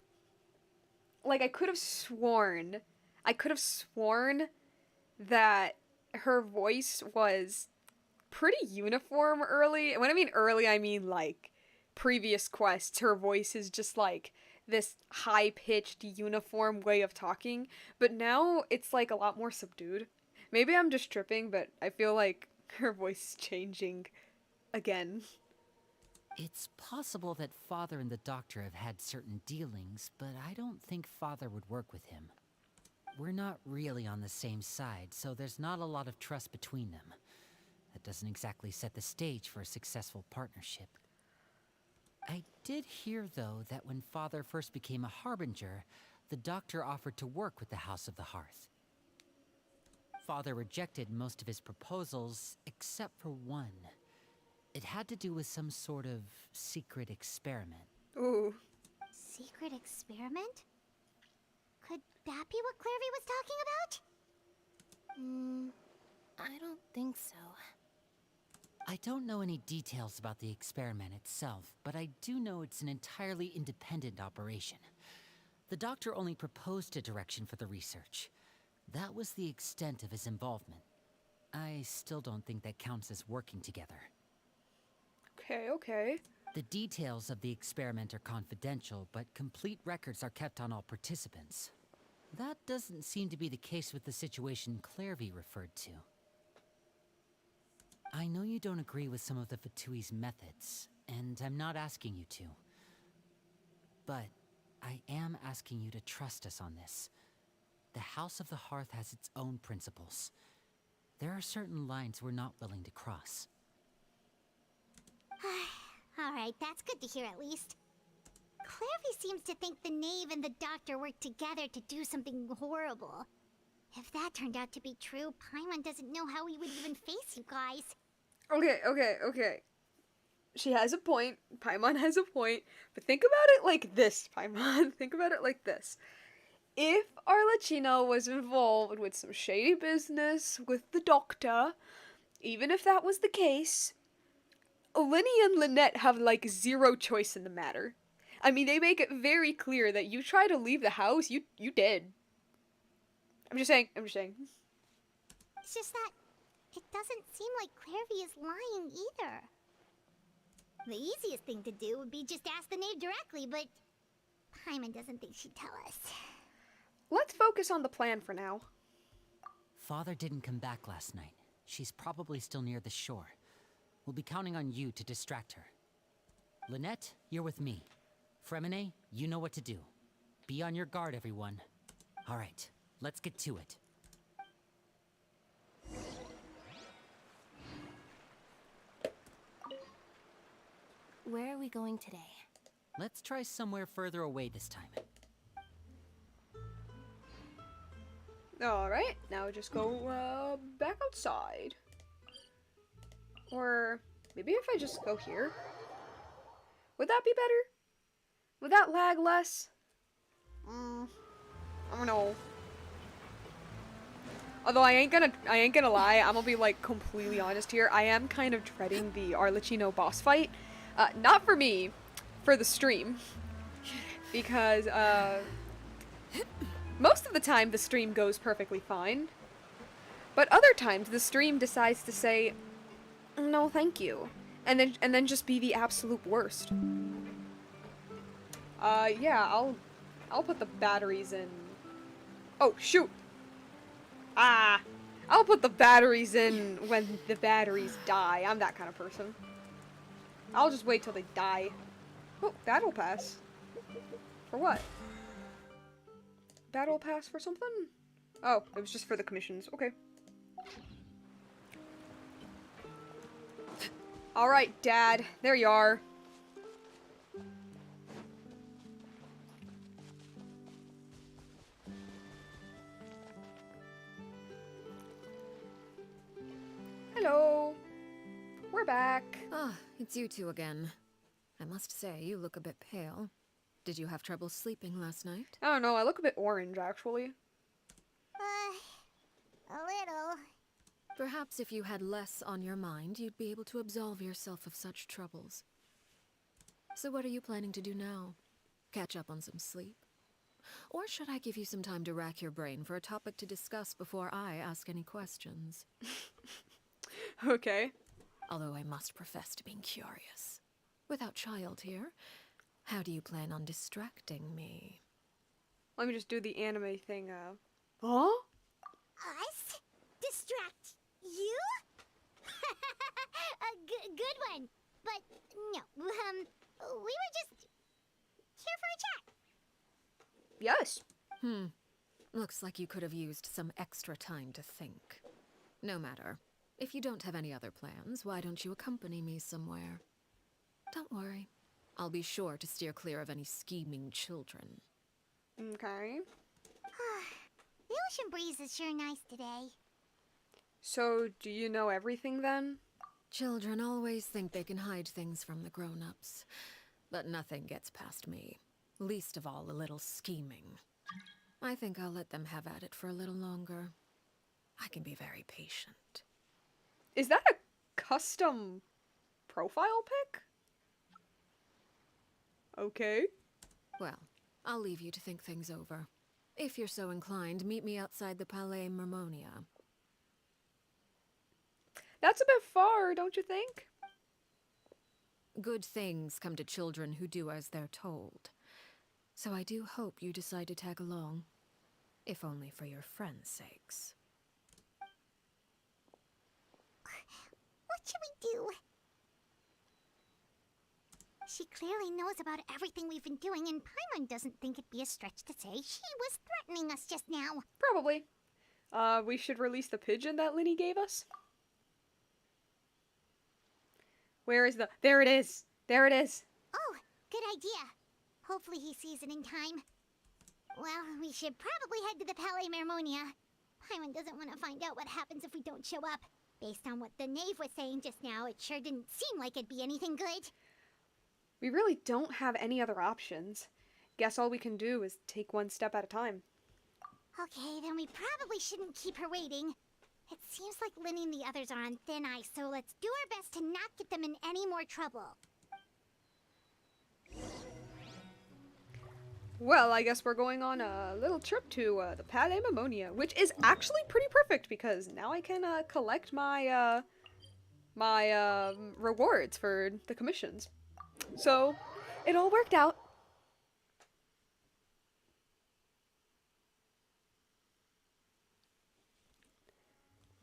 I could have sworn that her voice was pretty uniform early. And when I mean early, I mean like previous quests. Her voice is just like this high-pitched, uniform way of talking. But now it's like a lot more subdued. Maybe I'm just tripping, but I feel like her voice is changing again. It's possible that Father and the Doctor have had certain dealings, but I don't think Father would work with him. We're not really on the same side, so there's not a lot of trust between them. That doesn't exactly set the stage for a successful partnership. I did hear, though, that when Father first became a Harbinger, the doctor offered to work with the House of the Hearth. Father rejected most of his proposals, except for one. It had to do with some sort of secret experiment. Ooh. Secret experiment? Could that be what Clairvy was talking about? I don't think so. I don't know any details about the experiment itself, but I do know it's an entirely independent operation. The doctor only proposed a direction for the research. That was the extent of his involvement. I still don't think that counts as working together. Okay, okay. The details of the experiment are confidential, but complete records are kept on all participants. That doesn't seem to be the case with the situation Clairvy referred to. I know you don't agree with some of the Fatui's methods, and I'm not asking you to. But I am asking you to trust us on this. The House of the Hearth has its own principles. There are certain lines we're not willing to cross. Alright, that's good to hear at least. Clairvy seems to think the knave and the doctor worked together to do something horrible. If that turned out to be true, Paimon doesn't know how he would even face you guys. Okay. She has a point. Paimon has a point. But think about it like this, Paimon. Think about it like this. If Arlecchino was involved with some shady business with the doctor, even if that was the case, Lenny and Lynette have like zero choice in the matter. I mean, they make it very clear that you try to leave the house, you did. I'm just saying. It's just that it doesn't seem like Clairvy is lying either. The easiest thing to do would be just ask the knave directly, but Paimon doesn't think she'd tell us. Let's focus on the plan for now. Father didn't come back last night. She's probably still near the shore. We'll be counting on you to distract her. Lynette, you're with me. Fremine, you know what to do. Be on your guard, everyone. All right, let's get to it. Where are we going today? Let's try somewhere further away this time. Alright, now just go back outside. Or maybe if I just go here? Would that be better? Would that lag less? I don't know. Although I ain't gonna lie, I'm gonna be like completely honest here. I am kind of dreading the Arlecchino boss fight. Not for me, for the stream. Because most of the time the stream goes perfectly fine. But other times the stream decides to say, no thank you. And then just be the absolute worst. Yeah, I'll put the batteries in. Oh, shoot! I'll put the batteries in when the batteries die. I'm that kind of person. I'll just wait till they die. Oh, battle pass. For what? Battle pass for something? Oh, it was just for the commissions. Okay. Alright, Dad. There you are. Hello. We're back. Ah, it's you two again. I must say, you look a bit pale. Did you have trouble sleeping last night? I don't know, I look a bit orange, actually. A little. Perhaps if you had less on your mind, you'd be able to absolve yourself of such troubles. So what are you planning to do now? Catch up on some sleep? Or should I give you some time to rack your brain for a topic to discuss before I ask any questions? Okay. Although I must profess to being curious. Without child here, how do you plan on distracting me? Let me just do the anime thing, Huh? Us? Distract you? A good one. But no, we were just here for a chat. Yes. Looks like you could have used some extra time to think. No matter. If you don't have any other plans, why don't you accompany me somewhere? Don't worry. I'll be sure to steer clear of any scheming children. Okay. The ocean breeze is sure nice today. So, do you know everything then? Children always think they can hide things from the grown-ups, but nothing gets past me. Least of all a little scheming. I think I'll let them have at it for a little longer. I can be very patient. Is that a custom profile pic? Okay. Well, I'll leave you to think things over. If you're so inclined, meet me outside the Palais Mermonia. That's a bit far, don't you think? Good things come to children who do as they're told. So I do hope you decide to tag along. If only for your friends' sakes. What should we do? She clearly knows about everything we've been doing, and Paimon doesn't think it'd be a stretch to say she was threatening us just now. Probably. We should release the pigeon that Linny gave us. Where is the... There it is! There it is! Oh, good idea. Hopefully he sees it in time. Well, we should probably head to the Palais Mermonia. Paimon doesn't want to find out what happens if we don't show up. Based on what the knave was saying just now, it sure didn't seem like it'd be anything good. We really don't have any other options. Guess all we can do is take one step at a time. Okay, then we probably shouldn't keep her waiting. It seems like Linny and the others are on thin ice, so let's do our best to not get them in any more trouble. Well, I guess we're going on a little trip to the Palais Mermonia, which is actually pretty perfect because now I can collect my rewards for the commissions. So, it all worked out.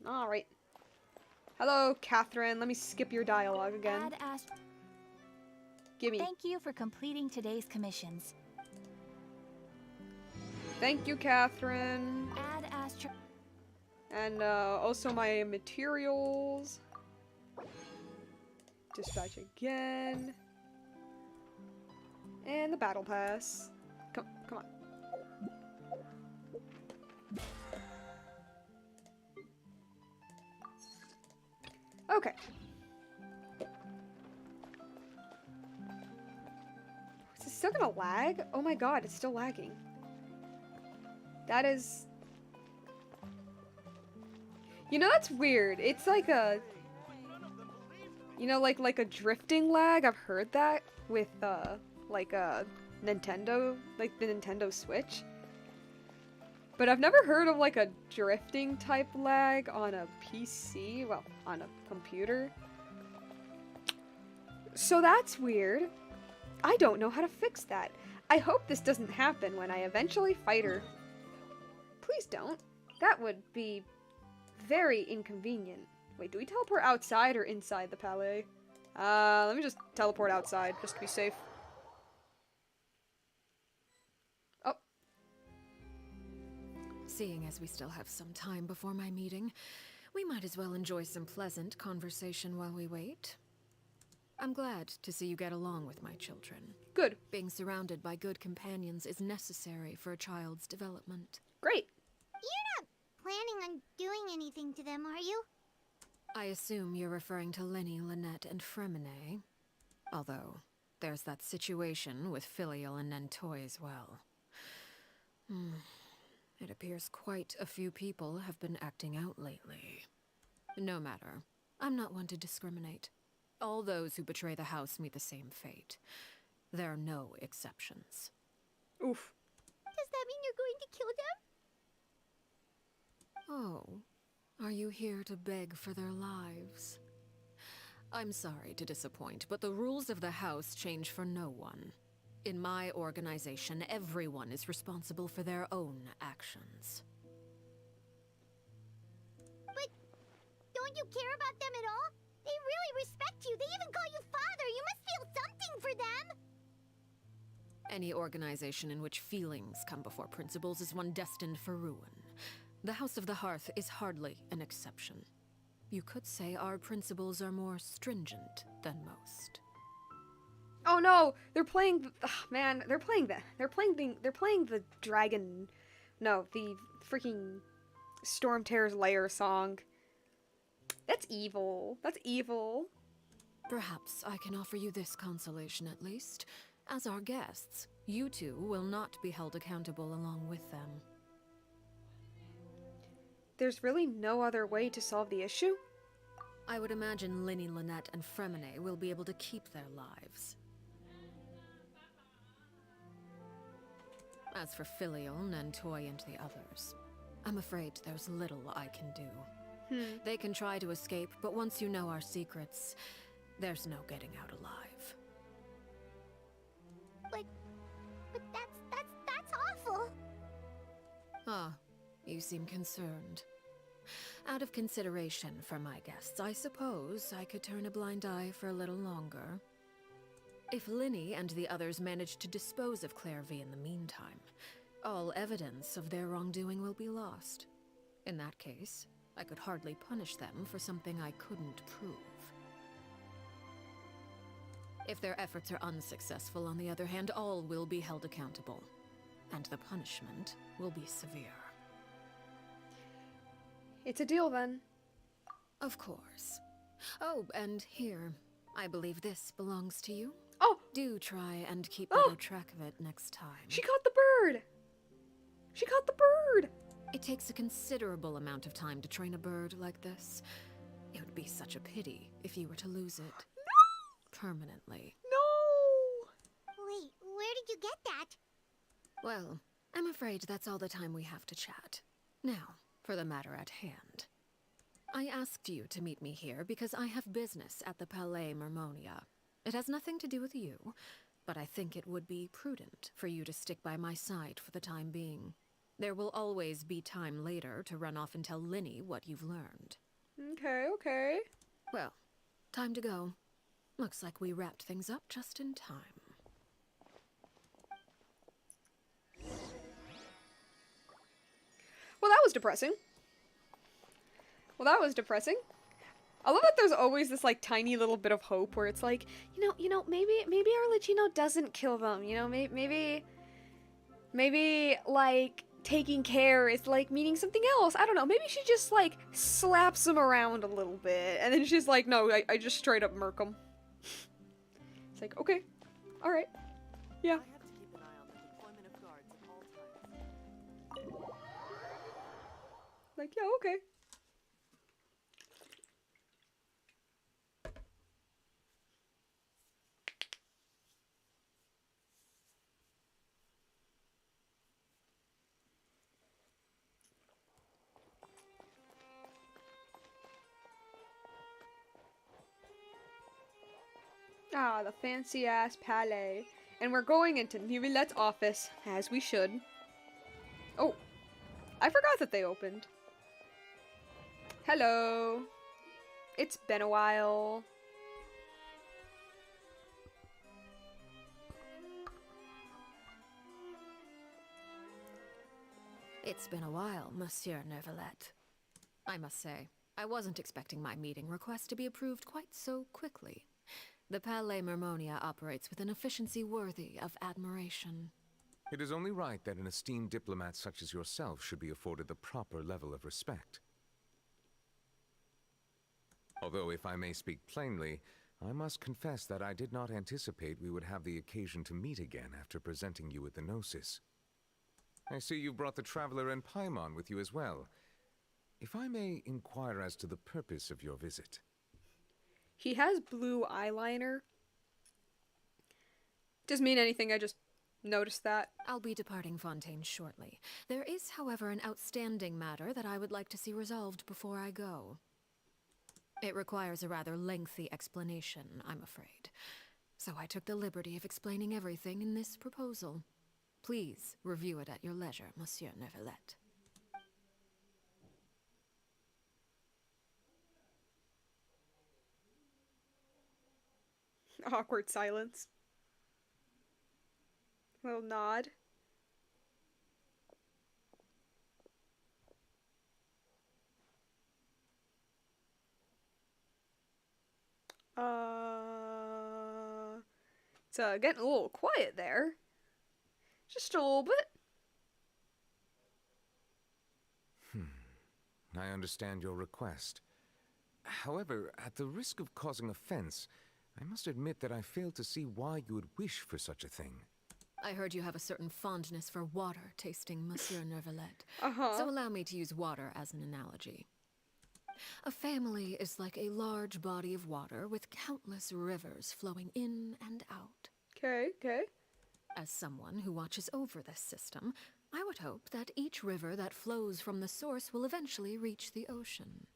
Alright. Hello, Catherine. Let me skip your dialogue again. Gimme. Thank you for completing today's commissions. Thank you, Catherine. Add Astro. And also my materials. Dispatch again. And the battle pass. Come on. Okay. Is it still gonna lag? Oh my god, it's still lagging. That is... You know, that's weird. It's like a... You know, like a drifting lag? I've heard that with, like a Nintendo, like the Nintendo Switch. But I've never heard of like a drifting type lag on a PC, well, on a computer. So that's weird. I don't know how to fix that. I hope this doesn't happen when I eventually fight her. Please don't. That would be very inconvenient. Wait, do we teleport outside or inside the Palais? Let me just teleport outside, just to be safe. Oh. Seeing as we still have some time before my meeting, we might as well enjoy some pleasant conversation while we wait. I'm glad to see you get along with my children. Good. Being surrounded by good companions is necessary for a child's development. Great. You're not planning on doing anything to them, are you? I assume you're referring to Lenny, Lynette, and Fremine. Although, there's that situation with Filial and Nentoy as well. It appears quite a few people have been acting out lately. No matter. I'm not one to discriminate. All those who betray the house meet the same fate. There are no exceptions. Oof. Does that mean you're going to kill them? Oh. Are you here to beg for their lives? I'm sorry to disappoint, but the rules of the house change for no one. In my organization, everyone is responsible for their own actions. But don't you care about them at all? They really respect you. They even call you father. You must feel something for them. Any organization in which feelings come before principles is one destined for ruin. The House of the Hearth is hardly an exception. You could say our principles are more stringent than most. Oh no, they're playing. Man, they're playing the dragon. No, the freaking Storm Terror's Lair song. That's evil. That's evil. Perhaps I can offer you this consolation at least. As our guests, you two will not be held accountable along with them. There's really no other way to solve the issue? I would imagine Linny, Lynette, and Fremine will be able to keep their lives. As for Filial, Nantoy, and the others, I'm afraid there's little I can do. They can try to escape, but once you know our secrets, there's no getting out alive. But that's awful. Ah, you seem concerned. Out of consideration for my guests, I suppose I could turn a blind eye for a little longer. If Linny and the others manage to dispose of Clairvy in the meantime, all evidence of their wrongdoing will be lost. In that case, I could hardly punish them for something I couldn't prove. If their efforts are unsuccessful, on the other hand, all will be held accountable, and the punishment will be severe. It's a deal then. Of course. Oh, and here, I believe this belongs to you. Oh! Do try and keep Oh! better track of it next time. She caught the bird! She caught the bird! It takes a considerable amount of time to train a bird like this. It would be such a pity if you were to lose it. No! Permanently. No! Wait, where did you get that? Well, I'm afraid that's all the time we have to chat. Now, for the matter at hand. I asked you to meet me here because I have business at the Palais Mermonia. It has nothing to do with you, but I think it would be prudent for you to stick by my side for the time being. There will always be time later to run off and tell Linny what you've learned. Okay. Well, time to go. Looks like we wrapped things up just in time. Well, that was depressing. I love that there's always this, like, tiny little bit of hope where it's like, maybe Arlecchino doesn't kill them, maybe, like, taking care is, like, meaning something else. I don't know, maybe she just, like, slaps him around a little bit, and then she's like, no, I just straight up murk him. It's like, okay, alright, yeah. I have to keep an eye on the deployment of guards at all times. Like, yeah, okay. Ah, the fancy-ass palais. And we're going into Nivelette's office, as we should. Oh, I forgot that they opened. Hello. It's been a while. It's been a while, Monsieur Neuvillette. I must say, I wasn't expecting my meeting request to be approved quite so quickly. The Palais Mermonia operates with an efficiency worthy of admiration. It is only right that an esteemed diplomat such as yourself should be afforded the proper level of respect. Although, if I may speak plainly, I must confess that I did not anticipate we would have the occasion to meet again after presenting you with the Gnosis. I see you brought the Traveler and Paimon with you as well. If I may inquire as to the purpose of your visit. He has blue eyeliner. Doesn't mean anything, I just noticed that. I'll be departing Fontaine shortly. There is, however, an outstanding matter that I would like to see resolved before I go. It requires a rather lengthy explanation, I'm afraid. So I took the liberty of explaining everything in this proposal. Please review it at your leisure, Monsieur Neuvillette. Awkward silence. Little nod. It's getting a little quiet there. Just a little bit. I understand your request. However, at the risk of causing offense, I must admit that I fail to see why you would wish for such a thing. I heard you have a certain fondness for water tasting, Monsieur Nervalet. Uh-huh. So allow me to use water as an analogy. A family is like a large body of water with countless rivers flowing in and out. Okay, okay. As someone who watches over this system, I would hope that each river that flows from the source will eventually reach the ocean.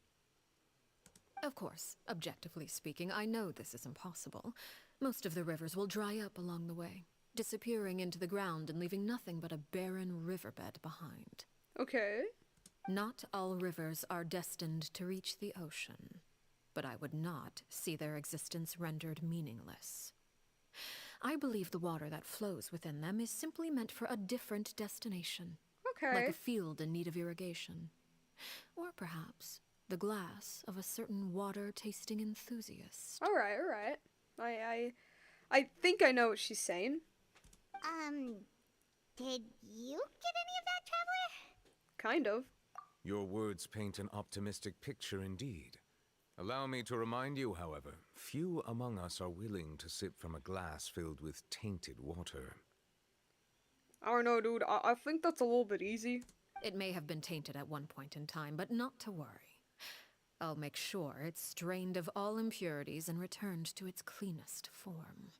Of course, objectively speaking, I know this is impossible. Most of the rivers will dry up along the way, disappearing into the ground and leaving nothing but a barren riverbed behind. Okay. Not all rivers are destined to reach the ocean, but I would not see their existence rendered meaningless. I believe the water that flows within them is simply meant for a different destination. Okay. Like a field in need of irrigation. Or perhaps the glass of a certain water-tasting enthusiast. Alright, alright. I think I know what she's saying. Did you get any of that, Traveler? Kind of. Your words paint an optimistic picture indeed. Allow me to remind you, however, few among us are willing to sip from a glass filled with tainted water. I don't know, dude. I think that's a little bit easy. It may have been tainted at one point in time, but not to worry. I'll make sure it's strained of all impurities and returned to its cleanest form.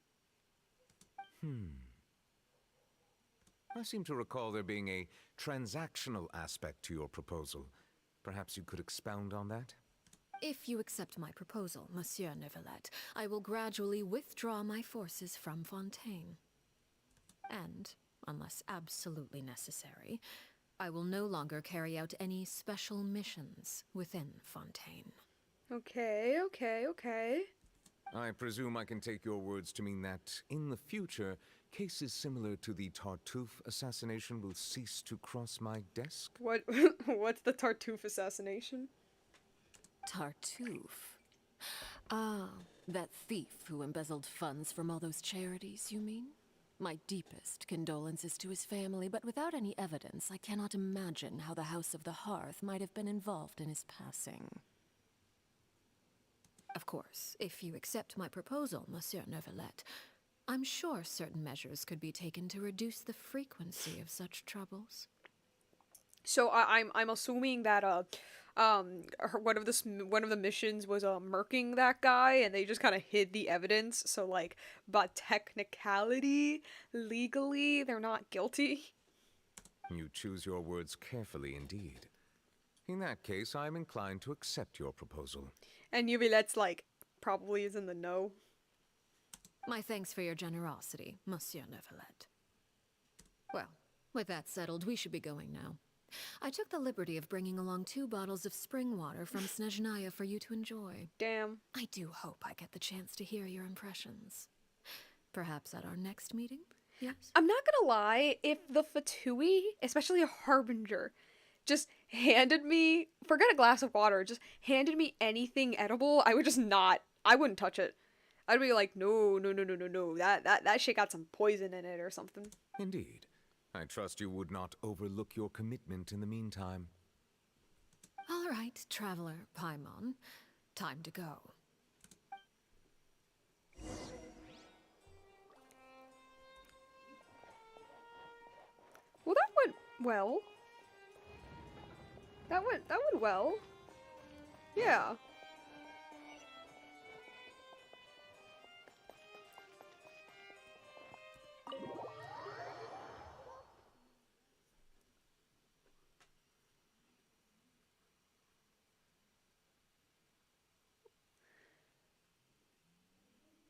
I seem to recall there being a transactional aspect to your proposal. Perhaps you could expound on that? If you accept my proposal, Monsieur Neuvillette, I will gradually withdraw my forces from Fontaine. And, unless absolutely necessary, I will no longer carry out any special missions within Fontaine. Okay, okay, okay. I presume I can take your words to mean that, in the future, cases similar to the Tartuffe assassination will cease to cross my desk? What's the Tartuffe assassination? Tartuffe? Ah, that thief who embezzled funds from all those charities, you mean? My deepest condolences to his family, but without any evidence, I cannot imagine how the House of the Hearth might have been involved in his passing. Of course, if you accept my proposal, Monsieur Neuvillette, I'm sure certain measures could be taken to reduce the frequency of such troubles. So I'm assuming that one of the missions was murking that guy, and they just kind of hid the evidence. So like, but technicality, legally, they're not guilty. You choose your words carefully indeed. In that case, I'm inclined to accept your proposal. And Yubilette's like, probably is in the know. My thanks for your generosity, Monsieur Neuvillette. Well, with that settled, we should be going now. I took the liberty of bringing along 2 bottles of spring water from Snezhnaya for you to enjoy. Damn. I do hope I get the chance to hear your impressions. Perhaps at our next meeting? Yes? I'm not gonna lie, if the Fatui, especially a Harbinger, just handed me, forget a glass of water, just handed me anything edible, I wouldn't touch it. I'd be like, no, that shit got some poison in it or something. Indeed. I trust you would not overlook your commitment in the meantime. All right, Traveler Paimon. Time to go. Well, that went well. That went well. Yeah.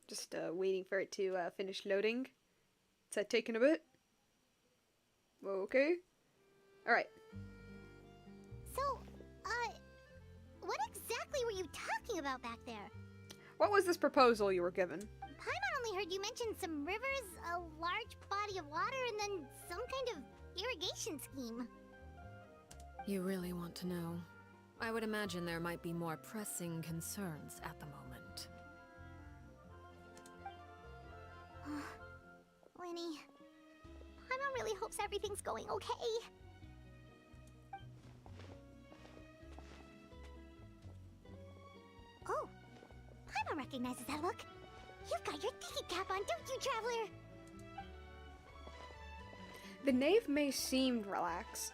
Just waiting for it to finish loading. Is that taking a bit? Okay. Alright. So, what exactly were you talking about back there? What was this proposal you were given? Paimon only heard you mention some rivers, a large body of water, and then some kind of irrigation scheme. You really want to know? I would imagine there might be more pressing concerns at the moment. Winnie. Paimon really hopes everything's going okay. Oh, Paimon recognizes that look. You've got your thinking cap on, don't you, Traveler? The knave may seem relaxed,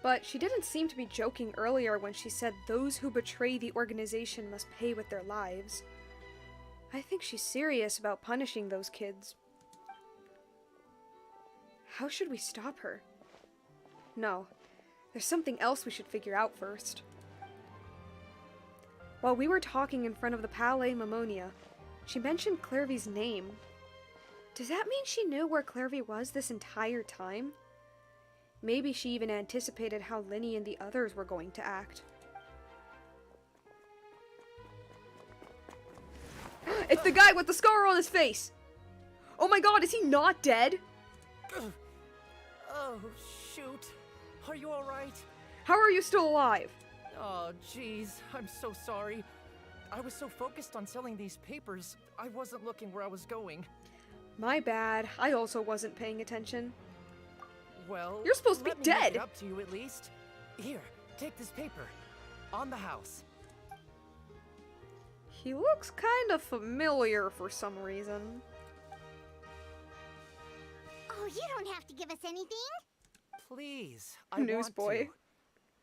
but she didn't seem to be joking earlier when she said those who betray the organization must pay with their lives. I think she's serious about punishing those kids. How should we stop her? No, there's something else we should figure out first. While we were talking in front of the Palais Mammonia, she mentioned Clairvy's name. Does that mean she knew where Clairvy was this entire time? Maybe she even anticipated how Linny and the others were going to act. It's the guy with the scar on his face! Oh my god, is he not dead? Oh, shoot. Are you alright? How are you still alive? Oh, jeez. I'm so sorry. I was so focused on selling these papers, I wasn't looking where I was going. My bad. I also wasn't paying attention. Well, you're supposed to be let me dead. make it up to you at least. Here, take this paper. On the house. He looks kind of familiar for some reason. Oh, you don't have to give us anything. Please, I Newsboy. want to.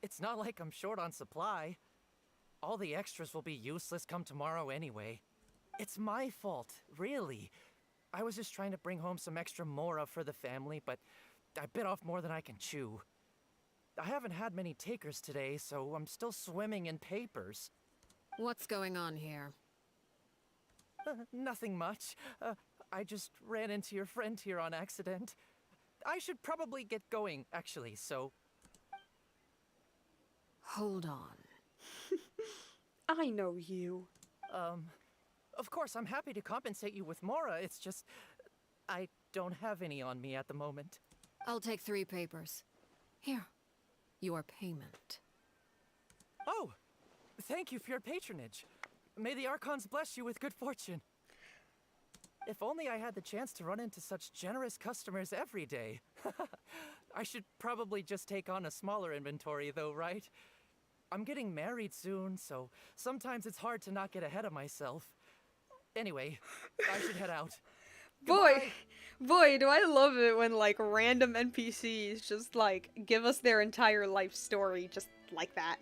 It's not like I'm short on supply. All the extras will be useless come tomorrow anyway. It's my fault, really. I was just trying to bring home some extra mora for the family, but I bit off more than I can chew. I haven't had many takers today, so I'm still swimming in papers. What's going on here? Nothing much. I just ran into your friend here on accident. I should probably get going, actually, so... Hold on. I know you. Of course, I'm happy to compensate you with mora, it's just... I don't have any on me at the moment. I'll take 3 papers. Here. Your payment. Oh! Thank you for your patronage. May the Archons bless you with good fortune. If only I had the chance to run into such generous customers every day. I should probably just take on a smaller inventory though, right? I'm getting married soon, so sometimes it's hard to not get ahead of myself. Anyway, I should head out. Boy, do I love it when, like, random NPCs just, like, give us their entire life story just like that.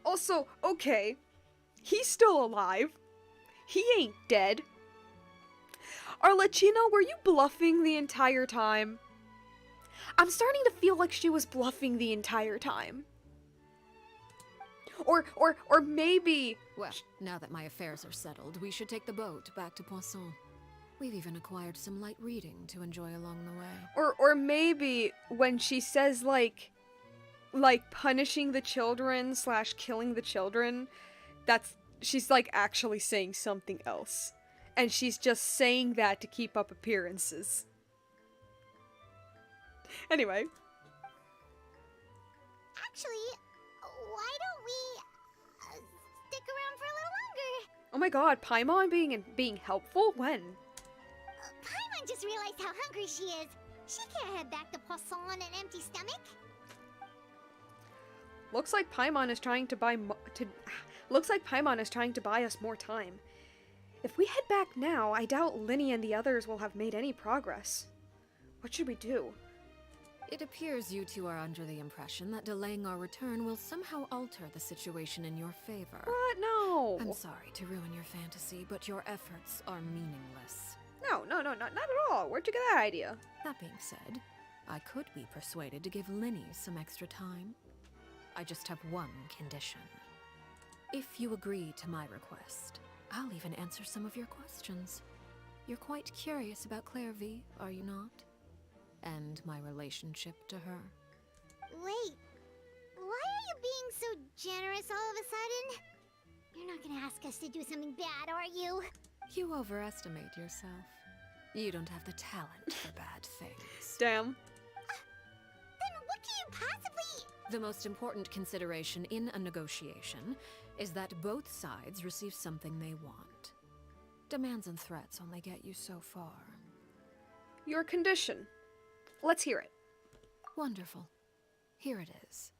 Also, okay, he's still alive. He ain't dead. Arlecchino, were you bluffing the entire time? I'm starting to feel like she was bluffing the entire time. Or maybe... Well, now that my affairs are settled, we should take the boat back to Poisson. We've even acquired some light reading to enjoy along the way. Or maybe when she says, like punishing the children / killing the children, she's, like, actually saying something else. And she's just saying that to keep up appearances. Anyway. Actually, why don't we stick around for a little longer? Oh my god, Paimon being helpful? When? Paimon just realized how hungry she is. She can't head back to Poisson on an empty stomach. Looks like Paimon is trying to buy us more time. If we head back now, I doubt Linny and the others will have made any progress. What should we do? It appears you two are under the impression that delaying our return will somehow alter the situation in your favor. What? No! I'm sorry to ruin your fantasy, but your efforts are meaningless. No, not at all. Where'd you get that idea? That being said, I could be persuaded to give Linny some extra time. I just have one condition. If you agree to my request, I'll even answer some of your questions. You're quite curious about Clairvy, are you not? And my relationship to her. Wait, why are you being so generous all of a sudden? You're not gonna ask us to do something bad, are you? You overestimate yourself. You don't have the talent for bad things. Damn. Then what can you possibly... The most important consideration in a negotiation is that both sides receive something they want. Demands and threats only get you so far. your condition. Let's hear it. Wonderful. Here it is.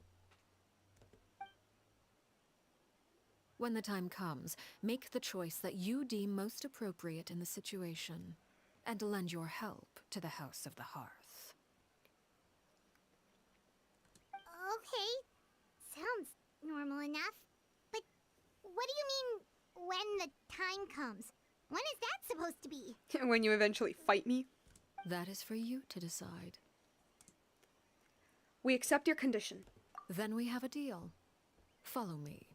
When the time comes, make the choice that you deem most appropriate in the situation, and lend your help to the House of the Hearth. Okay, sounds normal enough. But what do you mean, when the time comes? When is that supposed to be? When you eventually fight me. That is for you to decide. We accept your condition. Then we have a deal. Follow me.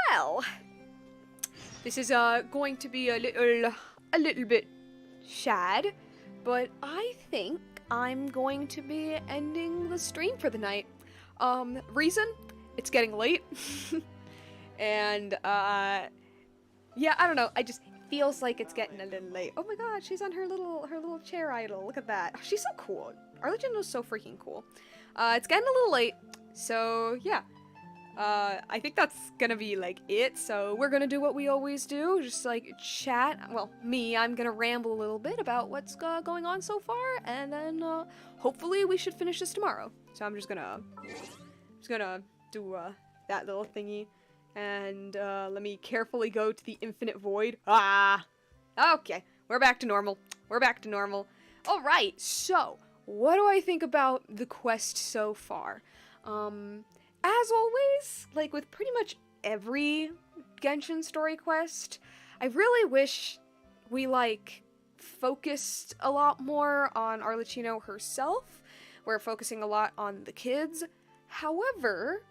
Well, this is going to be a little bit sad, but I think I'm going to be ending the stream for the night. Reason? It's getting late. And yeah, I don't know. I just feels like it's getting a little late. Oh my god, she's on her little chair idol. Look at that. Oh, she's so cool. Arlecchino's so freaking cool. It's getting a little late, so yeah. I think that's gonna be like it. So we're gonna do what we always do, just like chat. Well, I'm gonna ramble a little bit about what's going on so far, and then hopefully we should finish this tomorrow. So I'm just gonna do that little thingy. And let me carefully go to the infinite void. Okay, we're back to normal. We're back to normal. All right, so what do I think about the quest so far? As always, like with pretty much every Genshin story quest, I really wish we like focused a lot more on Arlecchino herself. We're focusing a lot on the kids. However,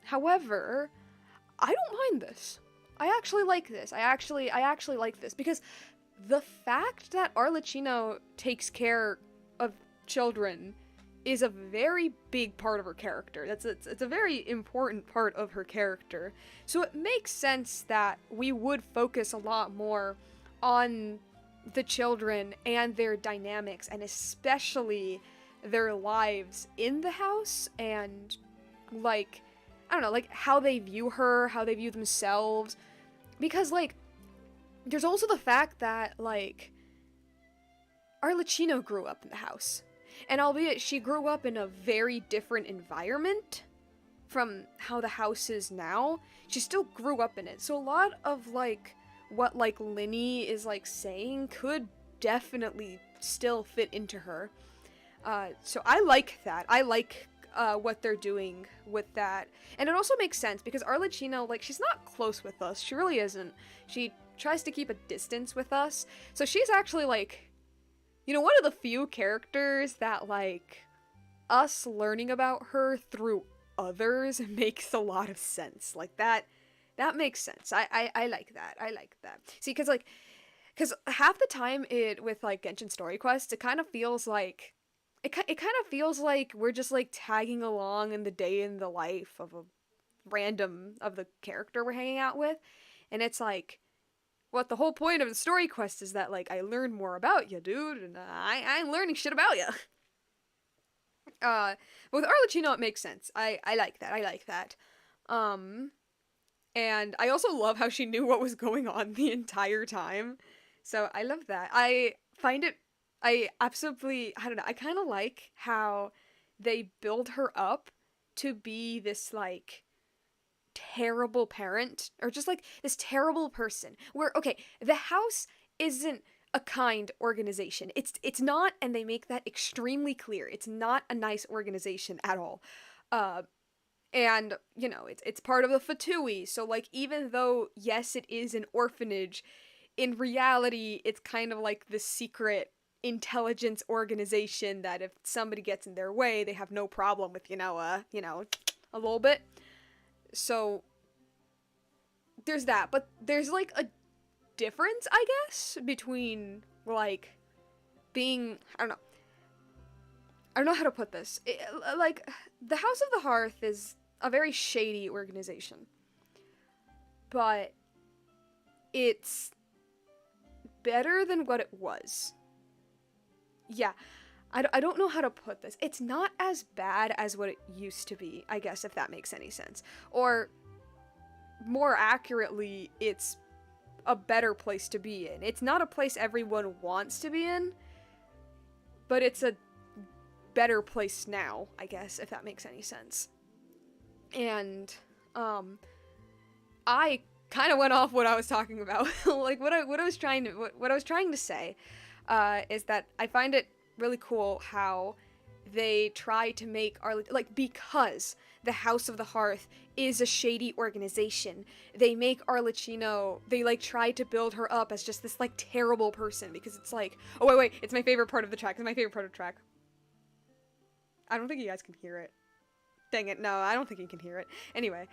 I don't mind this. I actually like this. I actually like this because the fact that Arlecchino takes care of children is a very big part of her character. It's a very important part of her character. So it makes sense that we would focus a lot more on the children and their dynamics, and especially their lives in the house, and like, I don't know, like how they view her, how they view themselves. Because like, there's also the fact that like, Arlecchino grew up in the house. And albeit she grew up in a very different environment from how the house is now, she still grew up in it. So a lot of like what like Linny is like saying could definitely still fit into her. So I like that. I like what they're doing with that. And it also makes sense because Arlecchino, like, she's not close with us. She really isn't. She tries to keep a distance with us. So she's actually like, you know, one of the few characters that, like, us learning about her through others makes a lot of sense. Like, that makes sense. I like that. I like that. See, because half the time with, like, Genshin story quests, it kind of feels like, it kind of feels like we're just, like, tagging along in the day in the life of a random, of the character we're hanging out with. And it's like, what the whole point of the story quest is that, like, I learn more about you, dude, and I ain't learning shit about you. But with Arlecchino, it makes sense. I like that. I like that. And I also love how she knew what was going on the entire time. So I love that. I find it, I absolutely, I don't know, I kind of like how they build her up to be this, like, terrible parent, or just like this terrible person, where, okay, the house isn't a kind organization. It's not, and they make that extremely clear. It's not a nice organization at all. And, you know, it's part of the Fatui, so, like, even though, yes, it is an orphanage, in reality, it's kind of like the secret intelligence organization that if somebody gets in their way, they have no problem with, you know, a little bit. So, there's that, but there's, like, a difference, I guess, between, like, being, I don't know how to put this. Like, the House of the Hearth is a very shady organization, but it's better than what it was. Yeah, I don't know how to put this. It's not as bad as what it used to be, I guess, if that makes any sense. Or, more accurately, it's a better place to be in. It's not a place everyone wants to be in, but it's a better place now, I guess, if that makes any sense. And I kind of went off what I was talking about. Like what I was trying to say is that I find it really cool how they try to make because the House of the Hearth is a shady organization, they make Arlecchino, they like try to build her up as just this like terrible person, because it's like, oh wait, it's my favorite part of the track. It's my favorite part of the track. I don't think you guys can hear it. Dang it, no, I don't think you can hear it. Anyway,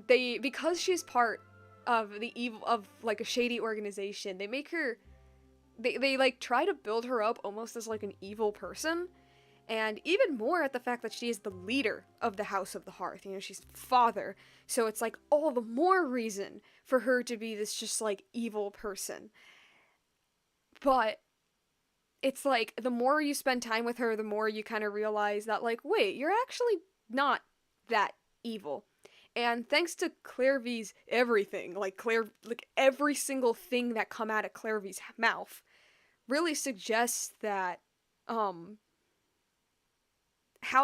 because she's part of the evil of like a shady organization, they make her they like try to build her up almost as like an evil person, and even more at the fact that she is the leader of the House of the Hearth. You know, she's father, so it's like all the more reason for her to be this just like evil person. But it's like the more you spend time with her, the more you kind of realize that like, wait, you're actually not that evil. And thanks to Claire V's everything, like every single thing that come out of Claire V's mouth really suggests that how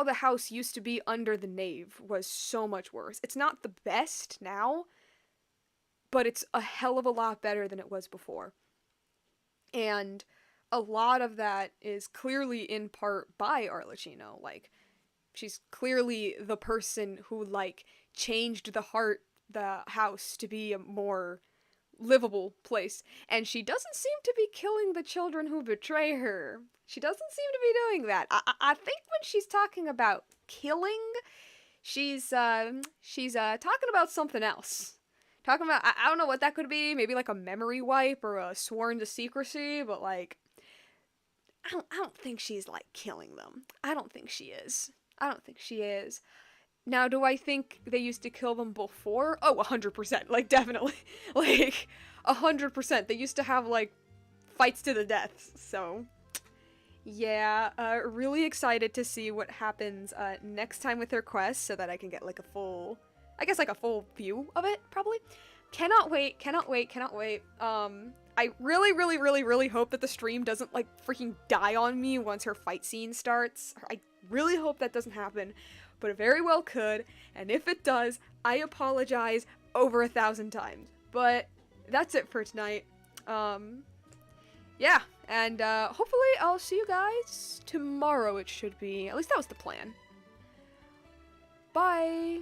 the house used to be under the Knave was so much worse. It's not the best now, but it's a hell of a lot better than it was before. And a lot of that is clearly in part by Arlecchino. Like, she's clearly the person who, like, changed the house to be a more livable place. And she doesn't seem to be killing the children who betray her. She doesn't seem to be doing that. I think when she's talking about killing, she's talking about something else. Talking about, I don't know what that could be, maybe like a memory wipe or a sworn to secrecy, but like, I don't think she's like killing them. I don't think she is. Now, do I think they used to kill them before? Oh, 100%. Like, definitely. Like, 100%. They used to have, like, fights to the death. So, yeah. Really excited to see what happens next time with her quest so that I can get, like, a full view of it, probably. Cannot wait. I really hope that the stream doesn't, like, freaking die on me once her fight scene starts. I really hope that doesn't happen. But it very well could, and if it does, I apologize over 1,000 times. But that's it for tonight. Yeah, and hopefully I'll see you guys tomorrow, it should be. At least that was the plan. Bye!